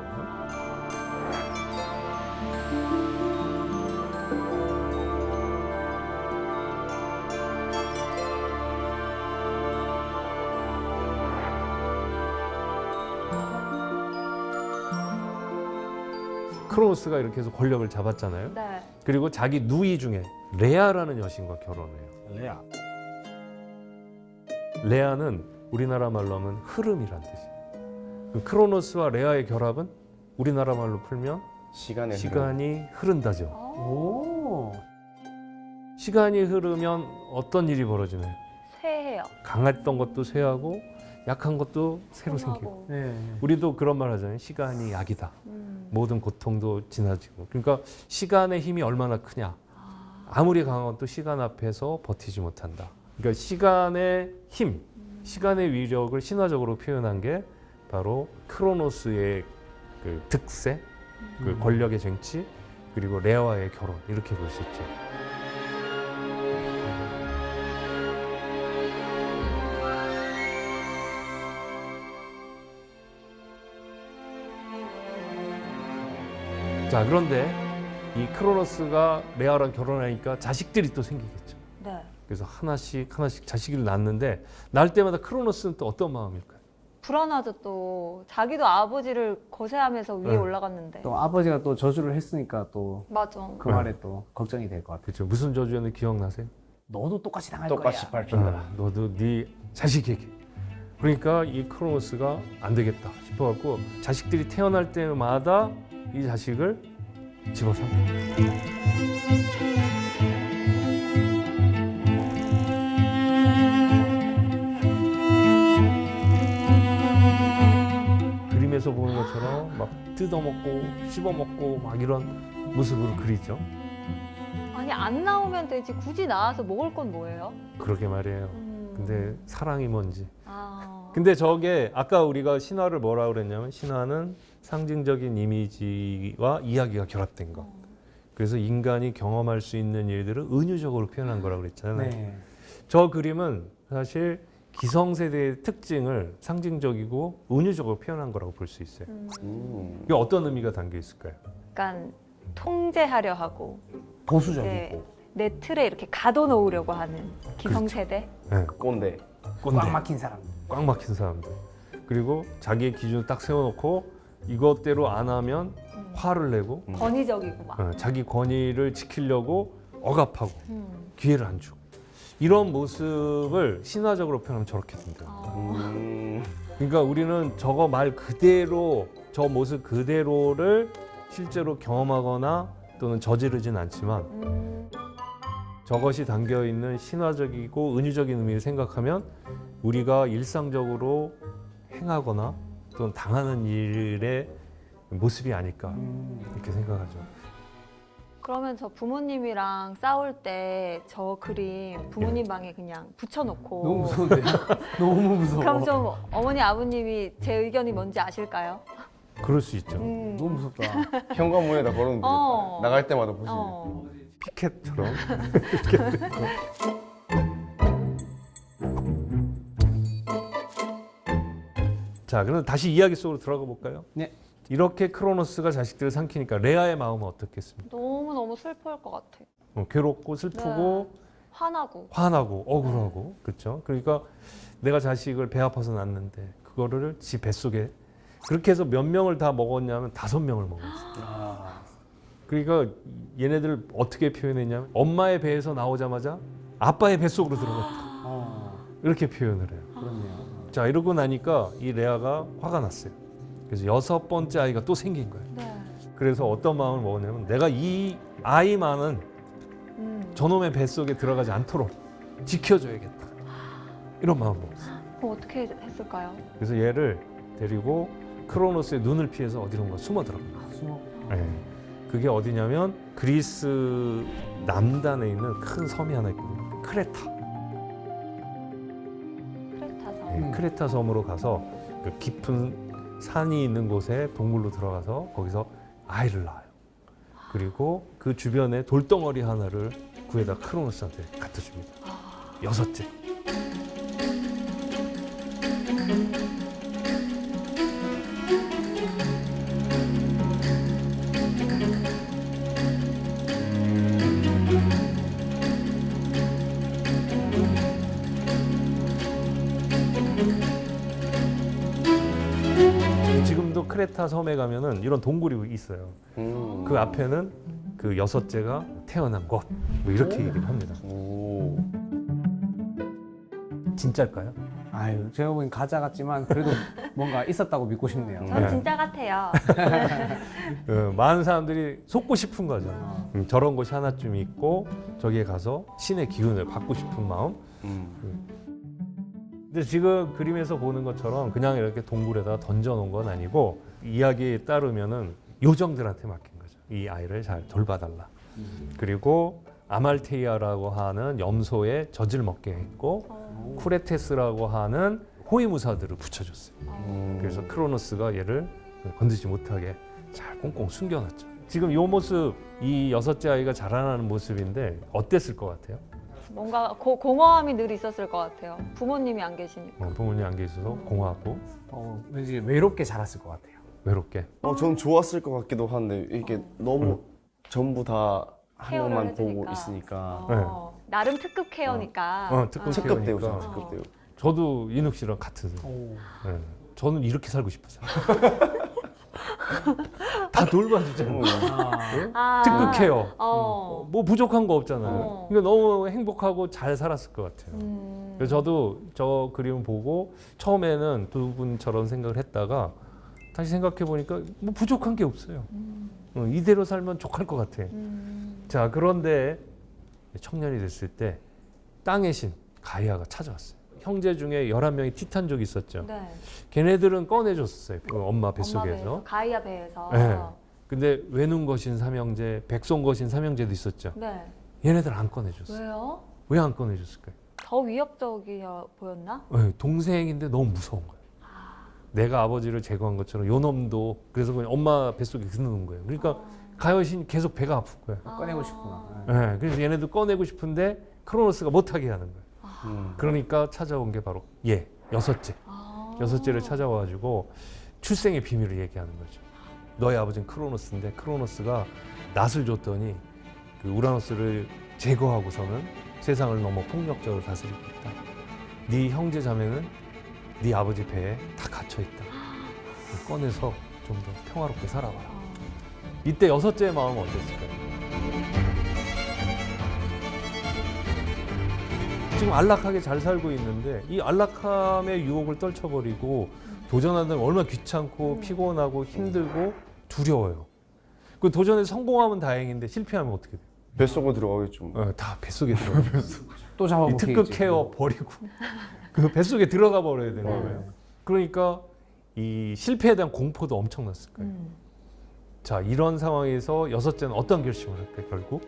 크로노스가 이렇게 해서 권력을 잡았잖아요. 네. 그리고 자기 누이 중에 레아라는 여신과 결혼해요. 레아. 레아는 우리나라 말로 하면 흐름이란 뜻이에요. 그 크로노스와 레아의 결합은 우리나라 말로 풀면 시간이 흐른다죠. 오. 시간이 흐르면 어떤 일이 벌어지나요? 쇠해요. 강했던 것도 쇠하고 약한 것도 새로 생기고. 통하고. 네. 우리도 그런 말 하잖아요. 시간이 약이다. 모든 고통도 지나지고. 그러니까 시간의 힘이 얼마나 크냐. 아무리 강한 것도 시간 앞에서 버티지 못한다. 그러니까 시간의 힘, 시간의 위력을 신화적으로 표현한 게 바로 크로노스의 그 득세, 그 권력의 쟁취, 그리고 레아와의 결혼 이렇게 볼 수 있죠. 자, 그런데 이 크로노스가 레아랑 결혼하니까 자식들이 또 생기겠죠. 네. 그래서 하나씩 자식을 낳는데 낳을 때마다 크로노스는 또 어떤 마음일까요? 불안하죠 또. 자기도 아버지를 거세하면서 위에 네. 올라갔는데. 또 아버지가 또 저주를 했으니까 또 맞아. 그 말에 또 걱정이 될 것 같아요. 그렇죠. 무슨 저주였는지 기억나세요? 너도 똑같이 당할 똑같이 거야. 밟힌다. 너도 네 자식에게. 그러니까 이 크로노스가 안 되겠다 싶어갖고 자식들이 태어날 때마다 이 자식을 집어삼켜. 그림에서 보는 것처럼 막 뜯어먹고 씹어먹고 막 이런 모습으로 그리죠. 아니 안 나오면 되지 굳이 나와서 먹을 건 뭐예요? 그러게 말이에요. 근데 사랑이 뭔지. 아. 근데 저게 아까 우리가 신화를 뭐라 그랬냐면 신화는 상징적인 이미지와 이야기가 결합된 것. 그래서 인간이 경험할 수 있는 일들을 은유적으로 표현한 거라고 그랬잖아요. 네. 저 그림은 사실 기성세대의 특징을 상징적이고 은유적으로 표현한 거라고 볼 수 있어요. 이게 어떤 의미가 담겨 있을까요? 약간 통제하려 하고 보수적이고. 네, 내 틀에 이렇게 가둬놓으려고 하는 기성세대. 네. 꼰대. 꼰대. 꽉 막힌 사람. 꽉 막힌 사람들. 그리고 자기의 기준을 딱 세워놓고 이것대로 안 하면 화를 내고 권위적이고 막. 자기 권위를 지키려고 억압하고 기회를 안 주고 이런 모습을 신화적으로 표현하면 저렇게 된다. 그러니까 우리는 저거 말 그대로 저 모습 그대로를 실제로 경험하거나 또는 저지르진 않지만 저것이 담겨 있는 신화적이고 은유적인 의미를 생각하면 우리가 일상적으로 행하거나 또는 당하는 일의 모습이 아닐까 이렇게 생각하죠. 그러면 저 부모님이랑 싸울 때 저 그림 부모님 방에 그냥 붙여놓고 너무 무서운데요? 너무 무서워. 그럼 좀 어머니 아버님이 제 의견이 뭔지 아실까요? 그럴 수 있죠. 너무 무섭다. 현관문에다 걸어놓으면 되겠다. 어. 나갈 때마다 보시면. 어. 피켓처럼. 자, 그럼 다시 이야기 속으로 들어가 볼까요? 네. 이렇게 크로노스가 자식들을 삼키니까 레아의 마음은 어떻겠습니까? 너무너무 슬퍼할 것 같아요. 괴롭고 슬프고 화나고. 화나고 억울하고 그렇죠. 그러니까 내가 자식을 배 아파서 낳는데 그거를 지 뱃속에 그렇게 해서 몇 명을 다 먹었냐면 5명을 먹었어요. 그러니까 얘네들 어떻게 표현했냐면 엄마의 배에서 나오자마자 아빠의 뱃속으로 들어갔다. 이렇게 표현을 해요. 그렇네요. 자, 이러고 나니까 이 레아가 화가 났어요. 그래서 6번째 아이가 또 생긴 거예요. 네. 그래서 어떤 마음을 먹었냐면 내가 이 아이만은 저놈의 뱃속에 들어가지 않도록 지켜줘야겠다. 이런 마음을 먹었어요. 그럼 어떻게 했을까요? 그래서 얘를 데리고 크로노스의 눈을 피해서 어디론가 숨어 들어갑니다. 숨어. 네. 그게 어디냐면 그리스 남단에 있는 큰 섬이 하나 있거든요. 크레타. 크레타성. 네, 크레타 섬으로 가서 그 깊은 산이 있는 곳에 동굴로 들어가서 거기서 아이를 낳아요. 그리고 그 주변에 돌덩어리 하나를 구해다 크로노스한테 갖다 줍니다. 6째. 지금도 크레타 섬에 가면은 이런 동굴이 있어요. 그 앞에는 그 6째가 태어난 곳, 뭐 이렇게 얘기를 합니다. 오. 진짜일까요? 아유, 제가 보기엔 가짜 같지만 그래도 뭔가 있었다고 믿고 싶네요. 전 네. 진짜 같아요. 많은 사람들이 속고 싶은 거죠. 저런 곳이 하나쯤 있고 저기에 가서 신의 기운을 받고 싶은 마음. 근데 지금 그림에서 보는 것처럼 그냥 이렇게 동굴에다 던져놓은 건 아니고 이야기에 따르면은 요정들한테 맡긴 거죠. 이 아이를 잘 돌봐달라. 그리고 아말테이아라고 하는 염소의 젖을 먹게 했고 쿠레테스라고 하는 호위무사들을 붙여줬어요. 그래서 크로노스가 얘를 건드지 못하게 잘 꽁꽁 숨겨놨죠. 지금 이 모습, 이 6째 아이가 자라나는 모습인데 어땠을 것 같아요? 뭔가 공허함이 늘 있었을 것 같아요. 부모님이 안 계시니까. 부모님 안 계셔서 공허하고 왠지 외롭게 자랐을 것 같아요. 외롭게. 전 좋았을 것 같기도 한데 이게 너무 전부 다 한 케어를 명만 보고 해주니까. 있으니까 나름 특급 케어니까. 특급 특급대우죠, 케어니까. 특급대우. 저도 인욱 씨랑 같은. 네. 저는 이렇게 살고 싶었어요. 다 돌봐주잖아요. 특급 케어. 뭐 부족한 거 없잖아요. 그러니까 너무 행복하고 잘 살았을 것 같아요. 그래서 저도 저 그림 보고 처음에는 두 분처럼 생각을 했다가 다시 생각해 보니까 뭐 부족한 게 없어요. 이대로 살면 족할 것 같아. 자, 그런데 청년이 됐을 때 땅의 신 가이아가 찾아왔어요. 형제 중에 11명이 티탄족이 있었죠. 네. 걔네들은 꺼내줬어요. 그 엄마 엄마 뱃속에서. 배에서, 가이아 배에서. 네. 근데 외눈 거신 삼형제, 백손 거신 삼형제도 있었죠. 네. 얘네들 안 꺼내줬어요. 왜요? 왜 안 꺼내줬을까요? 더 위협적이어 보였나? 네, 동생인데 너무 무서운 거예요. 내가 아버지를 제거한 것처럼 요 놈도 그래서 그냥 엄마 뱃속에 넣는 거예요. 그러니까 가여신 계속 배가 아픈 거예요. 꺼내고 싶구나. 네, 그래서 얘네도 꺼내고 싶은데 크로노스가 못하게 하는 거예요. 그러니까 찾아온 게 바로 여섯째. 여섯째를 찾아와가지고 출생의 비밀을 얘기하는 거죠. 너의 아버지는 크로노스인데 크로노스가 낫을 줬더니 그 우라노스를 제거하고서는 세상을 너무 폭력적으로 다스리고 있다. 네 형제 자매는 네 아버지 배에 다 갇혀 있다. 꺼내서 좀 더 평화롭게 살아봐라. 이때 여섯째의 마음은 어땠을까요? 지금 안락하게 잘 살고 있는데 이 안락함의 유혹을 떨쳐버리고 도전하는 건 얼마나 귀찮고 피곤하고 힘들고 두려워요. 그 도전에 성공하면 다행인데 실패하면 어떻게 돼요? 뱃속으로 들어가겠죠. 다 뱃속에 들어가. 또 이 잡아먹히겠지. 특급 케어 버리고 그 뱃속에 들어가 버려야 되는 거예요. 그러니까 이 실패에 대한 공포도 엄청났을 거예요. 자, 이런 상황에서 여섯째는 어떤 결심을 할까요, 결국?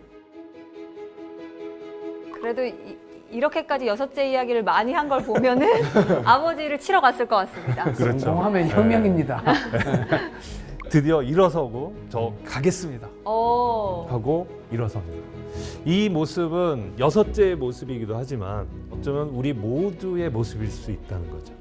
그래도 이렇게까지 여섯째 이야기를 많이 한 걸 보면은 아버지를 치러 갔을 것 같습니다. 그렇죠. 성공하면 혁명입니다. 드디어 일어서고 저 가겠습니다 오. 하고 일어섭니다. 이 모습은 여섯째의 모습이기도 하지만 어쩌면 우리 모두의 모습일 수 있다는 거죠.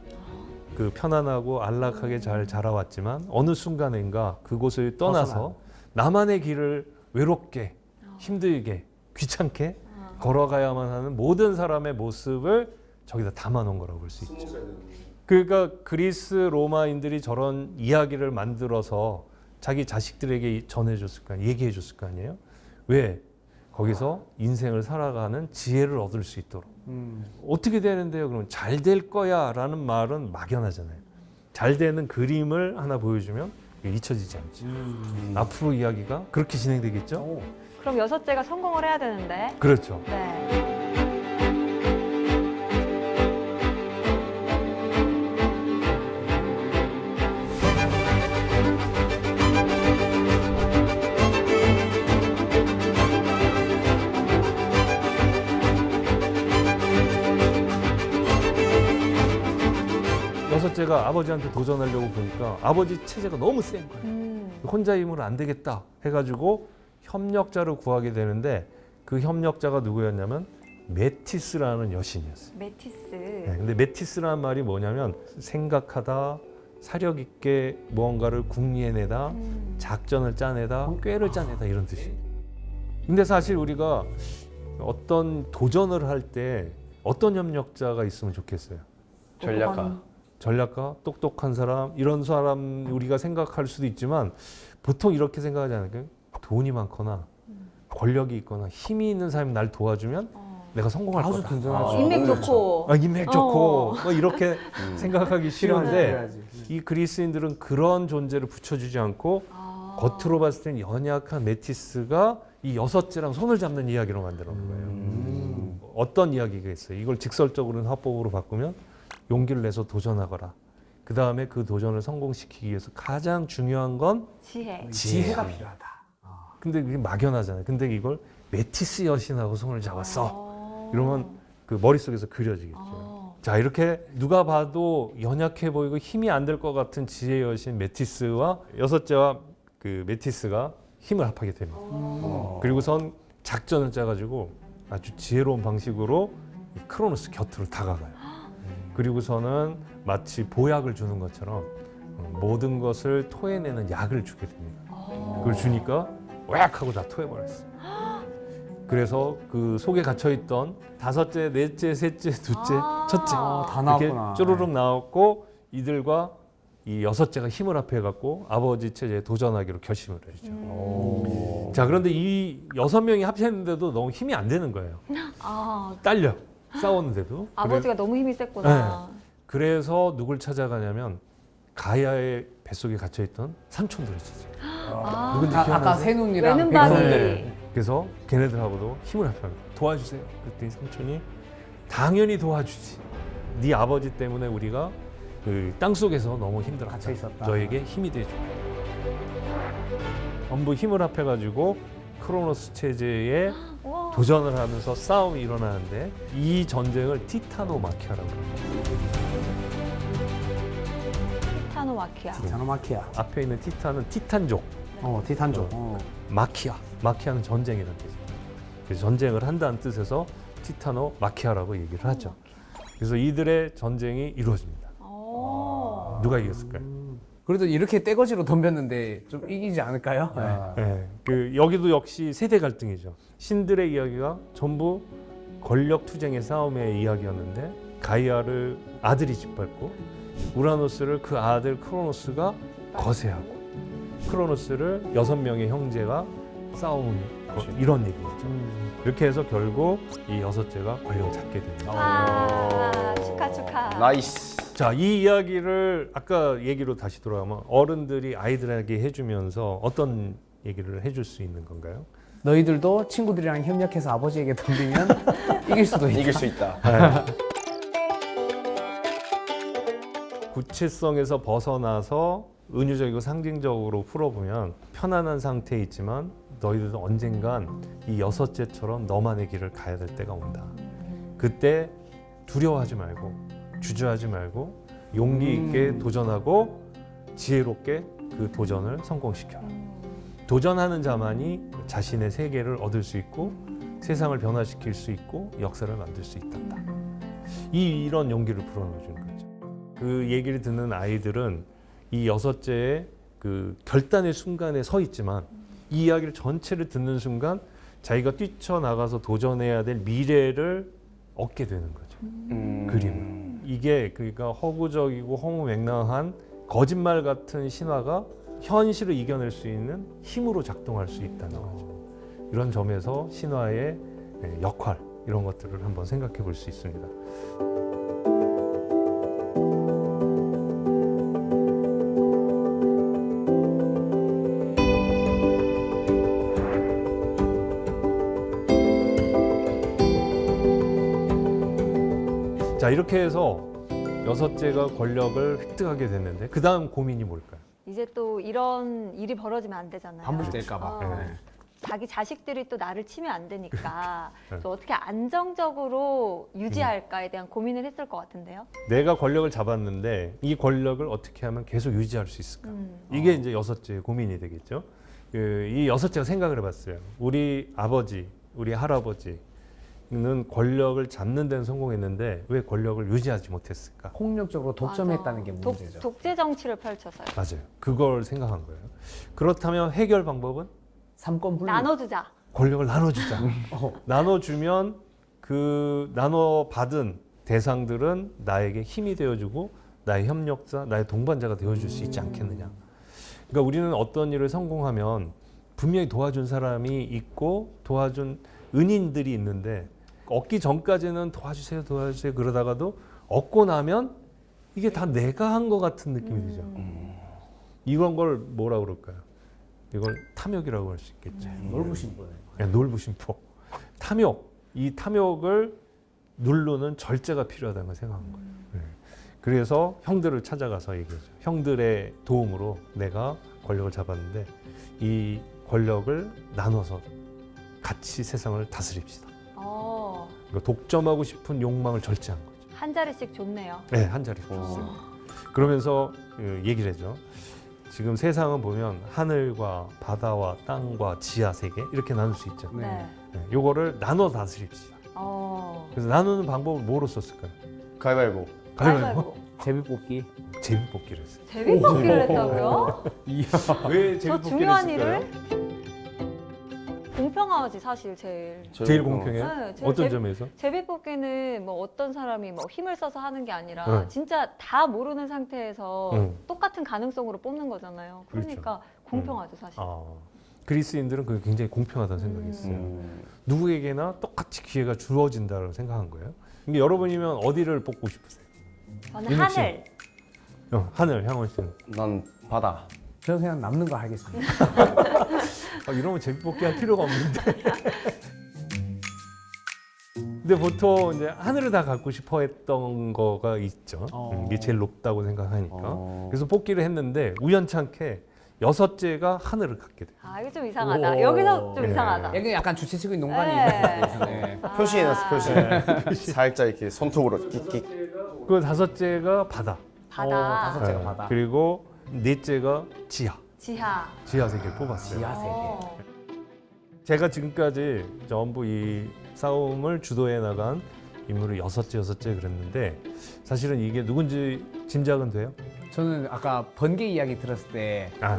그 편안하고 안락하게 잘 자라왔지만 어느 순간인가 그곳을 떠나서 나만의 길을 외롭게 힘들게 귀찮게 걸어가야만 하는 모든 사람의 모습을 저기다 담아놓은 거라고 볼 수 있죠. 그러니까 그리스 로마인들이 저런 이야기를 만들어서 자기 자식들에게 전해줬을 거 아니에요. 얘기해줬을 거 아니에요. 왜? 거기서 인생을 살아가는 지혜를 얻을 수 있도록. 어떻게 되는데요? 그러면 잘 될 거야 라는 말은 막연하잖아요. 잘 되는 그림을 하나 보여주면 잊혀지지 않죠. 앞으로 이야기가 그렇게 진행되겠죠? 그럼 여섯째가 성공을 해야 되는데. 그렇죠. 네. 여섯째가 아버지한테 도전하려고 보니까 아버지 체제가 너무 센 거예요. 혼자 힘으로 안 되겠다 해가지고 협력자를 구하게 되는데 그 협력자가 누구였냐면 메티스라는 여신이었어요. 메티스. 네, 근데 메티스라는 말이 뭐냐면 생각하다, 사력 있게 무언가를 궁리해내다, 작전을 짜내다, 꾀를 짜내다 이런 뜻이에요. 근데 사실 우리가 어떤 도전을 할 때 어떤 협력자가 있으면 좋겠어요? 전략가. 전략가, 똑똑한 사람, 이런 사람 우리가 생각할 수도 있지만 보통 이렇게 생각하지 않을까요? 돈이 많거나 권력이 있거나 힘이 있는 사람이 날 도와주면 내가 성공할 아주 거다. 든든하죠. 인맥 좋고. 인맥 좋고 뭐 이렇게 생각하기 쉬운데 필요해야지. 이 그리스인들은 그런 존재를 붙여주지 않고 겉으로 봤을 땐 연약한 메티스가 이 여섯째랑 손을 잡는 이야기로 만들어 놓은 거예요. 어떤 이야기가 있어요? 이걸 직설적으로는 화법으로 바꾸면 용기를 내서 도전하거라. 그 다음에 그 도전을 성공시키기 위해서 가장 중요한 건 지혜. 지혜가 필요하다. 근데 그게 막연하잖아요. 근데 이걸 메티스 여신하고 손을 잡았어. 이러면 그 머릿속에서 그려지겠죠. 자, 이렇게 누가 봐도 연약해 보이고 힘이 안 될 것 같은 지혜 여신 메티스와 여섯째와 그 메티스가 힘을 합하게 됩니다. 그리고선 작전을 짜가지고 아주 지혜로운 방식으로 이 크로노스 곁으로 다가가요. 그리고서는 마치 보약을 주는 것처럼 모든 것을 토해내는 약을 주게 됩니다. 그걸 주니까 웩 하고 다 토해버렸어요. 그래서 그 속에 갇혀있던 다섯째, 넷째, 셋째, 둘째, 첫째 다 이렇게 나왔구나. 쪼르륵 나왔고 이들과 이 여섯째가 힘을 합해갖고 아버지 체제에 도전하기로 결심을 해주죠. 자, 그런데 이 6명이 합쳤는데도 너무 힘이 안 되는 거예요. 딸려 싸웠는데도. 아버지가 너무 힘이 셌구나. 그래서 누굴 찾아가냐면 가야의 뱃속에 갇혀있던 삼촌들을 찾아요. 누군지 아까 기억나세요? 세눈이랑 외눈박이. 백성들. 그래서 걔네들하고도 힘을 합합니다. 도와주세요. 그랬더니 삼촌이 당연히 도와주지. 네 아버지 때문에 우리가 그 땅속에서 너무 힘들었다. 갇혀 있었다. 너에게 힘이 되죠. 전부 힘을 합해가지고 크로노스 체제에 우와. 도전을 하면서 싸움이 일어나는데 이 전쟁을 티타노마키아라고 합니다. 티타노마키아. 자노마키아. 앞에 있는 티탄은 티탄족, 티탄족. 마키아는 전쟁이라는 뜻입니다. 그래서 전쟁을 한다는 뜻에서 티타노마키아라고 얘기를 하죠. 그래서 이들의 전쟁이 이루어집니다. 오. 누가 이겼을까요? 그래도 이렇게 떼거지로 덤볐는데 좀 이기지 않을까요? 네. 그 여기도 역시 세대 갈등이죠. 신들의 이야기가 전부 권력 투쟁의 싸움의 이야기였는데 가이아를 아들이 짓밟고 우라노스를 그 아들 크로노스가 거세하고 크로노스를 6명의 형제가 싸우는 이런 얘기죠. 이렇게 해서 결국 이 여섯째가 권력을 잡게 됩니다. 와, 축하. 나이스. 자, 이 이야기를 아까 얘기로 다시 돌아가면 어른들이 아이들에게 해주면서 어떤 얘기를 해줄 수 있는 건가요? 너희들도 친구들이랑 협력해서 아버지에게 덤비면 이길 수도 있다. 이길 수 있다. 구체성에서 벗어나서 은유적이고 상징적으로 풀어보면 편안한 상태에 있지만 너희들도 언젠간 이 여섯째처럼 너만의 길을 가야 될 때가 온다. 그때 두려워하지 말고 주저하지 말고 용기 있게 도전하고 지혜롭게 그 도전을 성공시켜라. 도전하는 자만이 자신의 세계를 얻을 수 있고 세상을 변화시킬 수 있고 역사를 만들 수 있다. 이런 용기를 불어넣어주는 거죠. 그 얘기를 듣는 아이들은 이 여섯째의 그 결단의 순간에 서 있지만 이 이야기를 전체를 듣는 순간 자기가 뛰쳐나가서 도전해야 될 미래를 얻게 되는 거죠. 그림. 이게 그러니까 허구적이고 허무맹랑한 거짓말 같은 신화가 현실을 이겨낼 수 있는 힘으로 작동할 수 있다는 거죠. 이런 점에서 신화의 역할 이런 것들을 한번 생각해 볼 수 있습니다. 자, 이렇게 해서 여섯째가 권력을 획득하게 됐는데 그 다음 고민이 뭘까요? 이제 또 이런 일이 벌어지면 안 되잖아요. 반복될까봐. 어. 네. 자기 자식들이 또 나를 치면 안 되니까 네. 그래서 어떻게 안정적으로 유지할까에 대한 고민을 했을 것 같은데요. 내가 권력을 잡았는데 이 권력을 어떻게 하면 계속 유지할 수 있을까? 이게 이제 여섯째 고민이 되겠죠. 이 여섯째가 생각을 해봤어요. 우리 아버지, 우리 할아버지는 권력을 잡는 데는 성공했는데 왜 권력을 유지하지 못했을까? 폭력적으로 독점했다는 맞아. 게 문제죠. 독재 정치를 펼쳐서요. 맞아요. 그걸 생각한 거예요. 그렇다면 해결 방법은 삼권 분립. 나눠주자. 권력을 나눠주자. 나눠주면 그 나눠받은 대상들은 나에게 힘이 되어주고 나의 협력자, 나의 동반자가 되어줄 수 있지 않겠느냐. 그러니까 우리는 어떤 일을 성공하면 분명히 도와준 사람이 있고 도와준 은인들이 있는데 얻기 전까지는 도와주세요 그러다가도 얻고 나면 이게 다 내가 한 것 같은 느낌이 들죠. 이런 걸 뭐라 그럴까요? 이걸 탐욕이라고 할 수 있겠죠. 놀부신 거예요. 놀부심포. 탐욕. 이 탐욕을 누르는 절제가 필요하다는 걸 생각한 거예요. 네. 그래서 형들을 찾아가서 얘기하죠. 형들의 도움으로 내가 권력을 잡았는데 이 권력을 나눠서 같이 세상을 다스립시다. 그러니까 독점하고 싶은 욕망을 절제한 거죠. 한 자리씩 좋네요. 네, 한 자리 줬습니다. 그러면서 얘기를 해죠. 지금 세상은 보면 하늘과 바다와 땅과 지하 세계 이렇게 나눌 수 있죠. 네. 요거를 나눠 다스립시다. 그래서 나누는 방법을 뭐로 썼을까요? 가위바위보. 가위바위보. 제비뽑기. 제비뽑기를 했어요. 제비뽑기를 했다고요? 왜 저 제비뽑기를 중요한 했을까요? 일을 공평하지 사실 제일. 제일 공평해요? 네, 제일 어떤 점에서? 제비뽑기는 뭐 어떤 사람이 뭐 힘을 써서 하는 게 아니라 네. 진짜 다 모르는 상태에서 응. 똑같은 가능성으로 뽑는 거잖아요. 그러니까 공평하죠 사실. 아, 그리스인들은 그게 굉장히 공평하다는 생각했어요. 누구에게나 똑같이 기회가 주어진다고 생각한 거예요. 근데 여러분이면 어디를 뽑고 싶으세요? 저는 윤욱 씨. 하늘. 하늘, 향원 씨는. 난 바다. 저는 그냥 남는 거 하겠습니다. 이러면 제비뽑기 할 필요가 없는데. 근데 보통 이제 하늘을 다 갖고 싶어 했던 거가 있죠. 이게 제일 높다고 생각하니까. 그래서 뽑기를 했는데 우연찮게 여섯째가 하늘을 갖게 돼요. 아, 이거 좀 이상하다. 오. 여기서 좀 네. 이상하다. 여기 약간 주최측의 농간이 네. 있어요. 네. 표시해놨어, 표시. 살짝 이렇게 손톱으로 끽끽. 그 다섯째가 바다. 바다, 다섯째가 네. 바다. 그리고 넷째가 지하. 지하. 지하 세계를 뽑았어요. 지하 세계. 어. 제가 지금까지 전부 이 싸움을 주도해 나간 인물을 여섯째 그랬는데 사실은 이게 누군지 짐작은 돼요? 저는 아까 번개 이야기 들었을 때 아,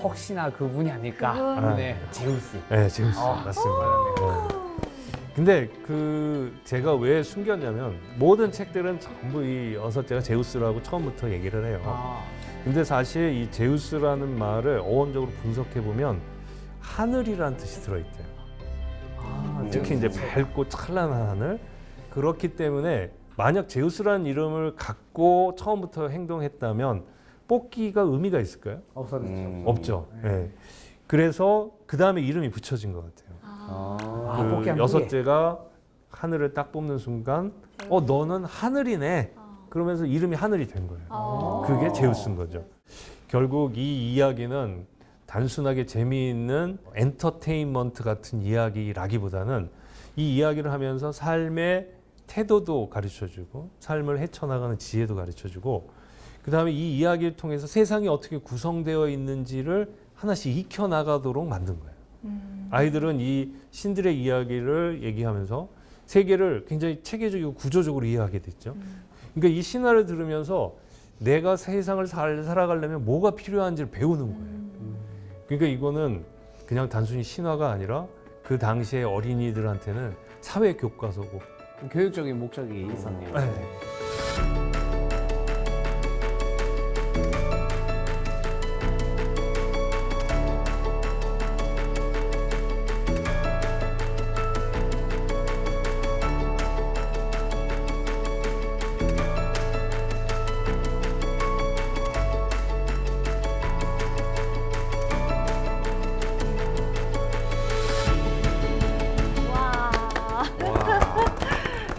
혹시나 그분이 아닐까. 그분. 네, 제우스. 네, 재밌어. 맞습니다. 네. 근데 그 제가 왜 숨겼냐면 모든 책들은 전부 이 여섯째가 제우스라고 처음부터 얘기를 해요. 아, 근데 사실 이 제우스라는 말을 어원적으로 분석해 보면 하늘이라는 뜻이 들어있대요. 특히 이제 밝고 찬란한 하늘. 그렇기 때문에 만약 제우스라는 이름을 갖고 처음부터 행동했다면 뽑기가 의미가 있을까요? 없었죠. 없죠. 네. 그래서 그 다음에 이름이 붙여진 것 같아요. 아, 그 뽑기 한 여섯째가 하늘을 딱 뽑는 순간, 너는 하늘이네. 그러면서 이름이 하늘이 된 거예요. 그게 제우스인 거죠. 결국 이 이야기는 단순하게 재미있는 엔터테인먼트 같은 이야기라기보다는 이 이야기를 하면서 삶의 태도도 가르쳐주고 삶을 헤쳐나가는 지혜도 가르쳐주고 그 다음에 이 이야기를 통해서 세상이 어떻게 구성되어 있는지를 하나씩 익혀나가도록 만든 거예요. 아이들은 이 신들의 이야기를 얘기하면서 세계를 굉장히 체계적이고 구조적으로 이해하게 됐죠. 그러니까 이 신화를 들으면서 내가 세상을 잘 살아가려면 뭐가 필요한지를 배우는 거예요. 그러니까 이거는 그냥 단순히 신화가 아니라 그 당시의 어린이들한테는 사회 교과서고 교육적인 목적이 있었네요. 네. 와.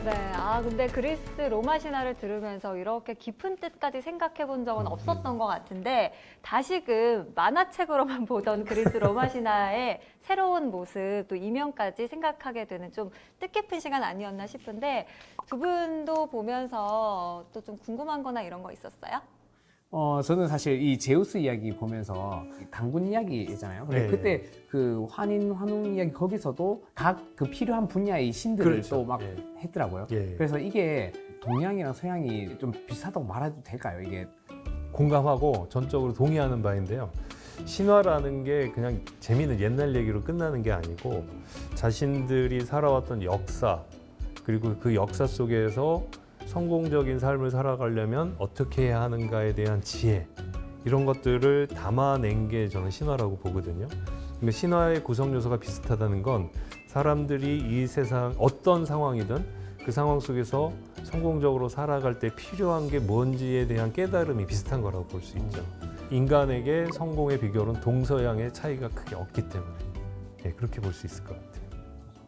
네, 근데 그리스 로마 신화를 들으면서 이렇게 깊은 뜻까지 생각해 본 적은 없었던 것 같은데 다시금 만화책으로만 보던 그리스 로마 신화의 새로운 모습 또 이면까지 생각하게 되는 좀 뜻깊은 시간 아니었나 싶은데 두 분도 보면서 또 좀 궁금한 거나 이런 거 있었어요? 저는 사실 이 제우스 이야기 보면서 단군 이야기 있잖아요. 근데 네. 그때 그 환웅 이야기 거기서도 각 그 필요한 분야의 신들을 그렇죠. 또 막 예. 했더라고요. 예. 그래서 이게 동양이랑 서양이 좀 비슷하다고 말해도 될까요? 이게 공감하고 전적으로 동의하는 바인데요. 신화라는 게 그냥 재미있는 옛날 얘기로 끝나는 게 아니고 자신들이 살아왔던 역사 그리고 그 역사 속에서 성공적인 삶을 살아가려면 어떻게 해야 하는가에 대한 지혜 이런 것들을 담아낸 게 저는 신화라고 보거든요. 그러니까 신화의 구성 요소가 비슷하다는 건 사람들이 이 세상 어떤 상황이든 그 상황 속에서 성공적으로 살아갈 때 필요한 게 뭔지에 대한 깨달음이 비슷한 거라고 볼 수 있죠. 인간에게 성공의 비결은 동서양의 차이가 크게 없기 때문에 그렇게 볼 수 있을 것 같아요.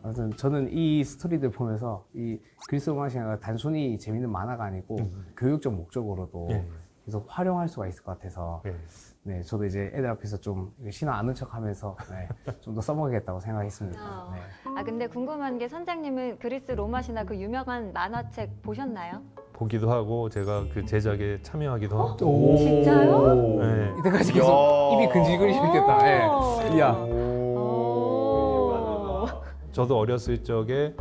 아무튼 저는 이 스토리들 보면서 이 그리스 로마 신화가 단순히 재밌는 만화가 아니고 교육적 목적으로도 예. 계속 활용할 수가 있을 것 같아서 예. 네, 저도 이제 애들 앞에서 좀 신화 아는 척하면서 네, 좀 더 써먹겠다고 생각했습니다. 네. 근데 궁금한 게 선장님은 그리스 로마 신화 그 유명한 만화책 보셨나요? 보기도 하고 제가 그 제작에 참여하기도 하고 오. 진짜요? 네. 이때까지 계속 입이 근질근질했겠다. 네. 이야. 오. 저도 어렸을 적에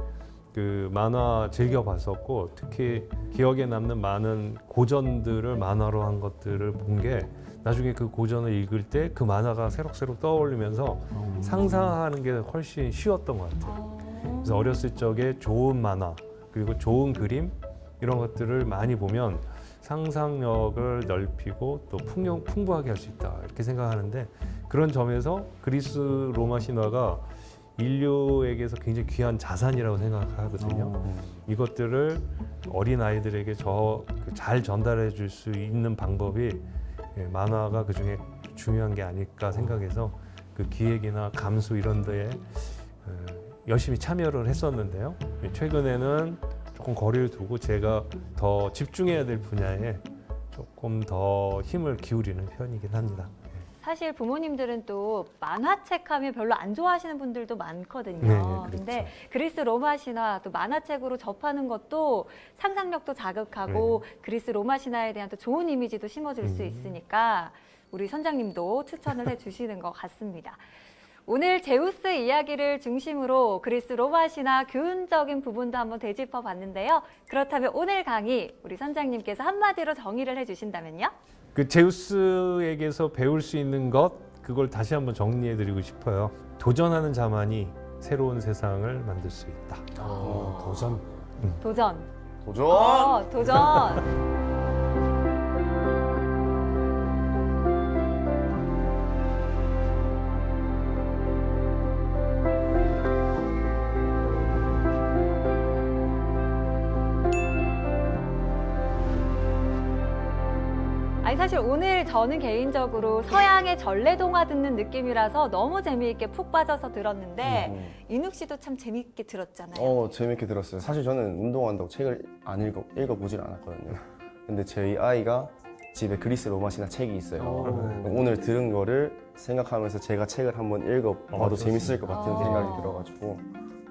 그 만화 즐겨 봤었고 특히 기억에 남는 많은 고전들을 만화로 한 것들을 본 게 나중에 그 고전을 읽을 때 그 만화가 새록새록 떠올리면서 상상하는 게 훨씬 쉬웠던 것 같아요. 그래서 어렸을 적에 좋은 만화 그리고 좋은 그림 이런 것들을 많이 보면 상상력을 넓히고 또 풍부하게 할 수 있다 이렇게 생각하는데 그런 점에서 그리스 로마 신화가 인류에게서 굉장히 귀한 자산이라고 생각하거든요. 이것들을 어린 아이들에게 잘 전달해 줄 수 있는 방법이 만화가 그 중에 중요한 게 아닐까 생각해서 그 기획이나 감수 이런 데에 열심히 참여를 했었는데요. 최근에는 조금 거리를 두고 제가 더 집중해야 될 분야에 조금 더 힘을 기울이는 편이긴 합니다. 사실 부모님들은 또 만화책 하면 별로 안 좋아하시는 분들도 많거든요. 네, 그렇죠. 근데 그리스 로마 신화 또 만화책으로 접하는 것도 상상력도 자극하고 그리스 로마 신화에 대한 또 좋은 이미지도 심어줄 수 있으니까 우리 선장님도 추천을 해주시는 것 같습니다. 오늘 제우스 이야기를 중심으로 그리스 로마 신화 교훈적인 부분도 한번 되짚어 봤는데요. 그렇다면 오늘 강의 우리 선장님께서 한마디로 정의를 해주신다면요? 그 제우스에게서 배울 수 있는 것, 그걸 다시 한번 정리해드리고 싶어요. 도전하는 자만이 새로운 세상을 만들 수 있다. 도전. 도전. 도전! 도전. 아니 사실 오늘 저는 개인적으로 서양의 전래동화 듣는 느낌이라서 너무 재미있게 푹 빠져서 들었는데 인욱 씨도 참 재미있게 들었잖아요. 재밌게 들었어요. 사실 저는 운동한다고 책을 안 읽어보질 않았거든요. 근데 저희 아이가 집에 그리스 로마 신화 책이 있어요. 오늘 들은 거를 생각하면서 제가 책을 한번 읽어봐도 재밌을 것 같은 생각이 들어가지고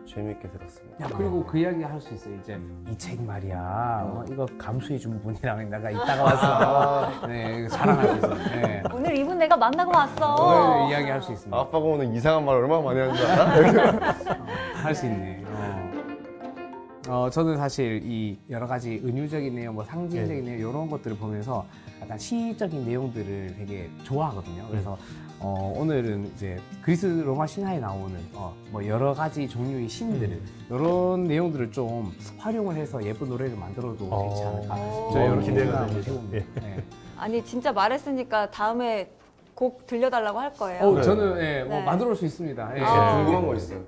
재밌게 들었습니다. 야, 그리고 그 이야기 할 수 있어요. 이제 이 책 말이야. 이거 감수해 준 분이랑 내가 이따가 왔어. 네, 이거 자랑할 수 있어요. 네. 오늘 이분 내가 만나고 왔어. 오늘 이야기 할 수 있습니다. 아빠가 오늘 이상한 말 얼마나 많이 하는 줄 알아? 할 수 있네. 저는 사실 이 여러 가지 은유적인 내용, 뭐 상징적인 내용 이런 것들을 보면서 약간 시적인 내용들을 되게 좋아하거든요. 그래서 오늘은 이제 그리스 로마 신화에 나오는 뭐 여러 가지 종류의 신들을 이런 내용들을 좀 활용을 해서 예쁜 노래를 만들어도 되지 않을까. 저 이런 기대가 생각을 됩니다. 해봅니다. 네. 아니 진짜 말했으니까 다음에 곡 들려달라고 할 거예요. 저는 뭐 네. 만들어 올 수 있습니다. 예. 궁금한 거 있어요.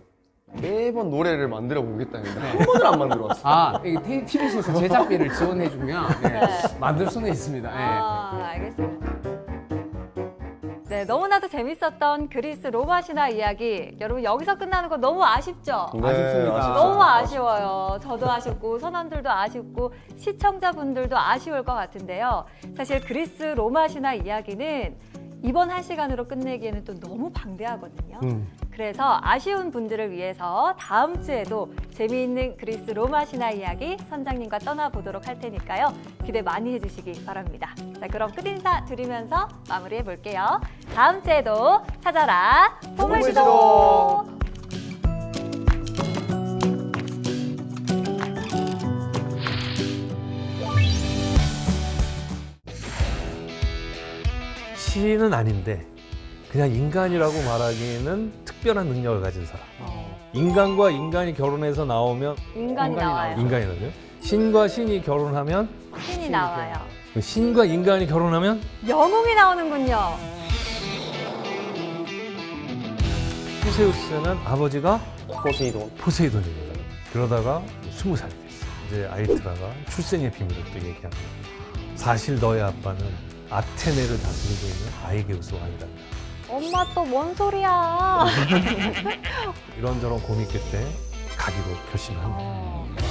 매번 노래를 만들어 보겠다는데 한 번을 안 만들어 왔어요. 이게 TBC에서 제작비를 지원해주면 만들 수는 있습니다. 알겠습니다. 네, 너무나도 재밌었던 그리스 로마 신화 이야기. 여러분 여기서 끝나는 거 너무 아쉽죠? 네, 아쉽습니다. 너무 아쉬워요. 저도 아쉽고 선원들도 아쉽고 시청자분들도 아쉬울 것 같은데요. 사실 그리스 로마 신화 이야기는 이번 한 시간으로 끝내기에는 또 너무 방대하거든요. 그래서 아쉬운 분들을 위해서 다음 주에도 재미있는 그리스 로마 신화 이야기 선장님과 떠나보도록 할 테니까요. 기대 많이 해주시기 바랍니다. 자, 그럼 끝인사 드리면서 마무리해 볼게요. 다음 주에도 찾아라 보물지도. 신은 아닌데 그냥 인간이라고 말하기에는 특별한 능력을 가진 사람. 인간과 인간이 결혼해서 나오면 인간이 나와요. 인간이 나오죠. 신과 신이 결혼하면 신이 나와요. 신과 인간이 결혼하면 영웅이 나오는군요. 테세우스는 아버지가 포세이돈. 포세이돈입니다. 그러다가 20살이 됐어요. 이제 아이트라가 출생의 비밀을 또 얘기합니다. 사실 너의 아빠는 아테네를 다스리고 있는 아이게우스 왕이란다. 엄마 또 뭔 소리야? 이런저런 고민 끝에 가기로 결심을 합니다.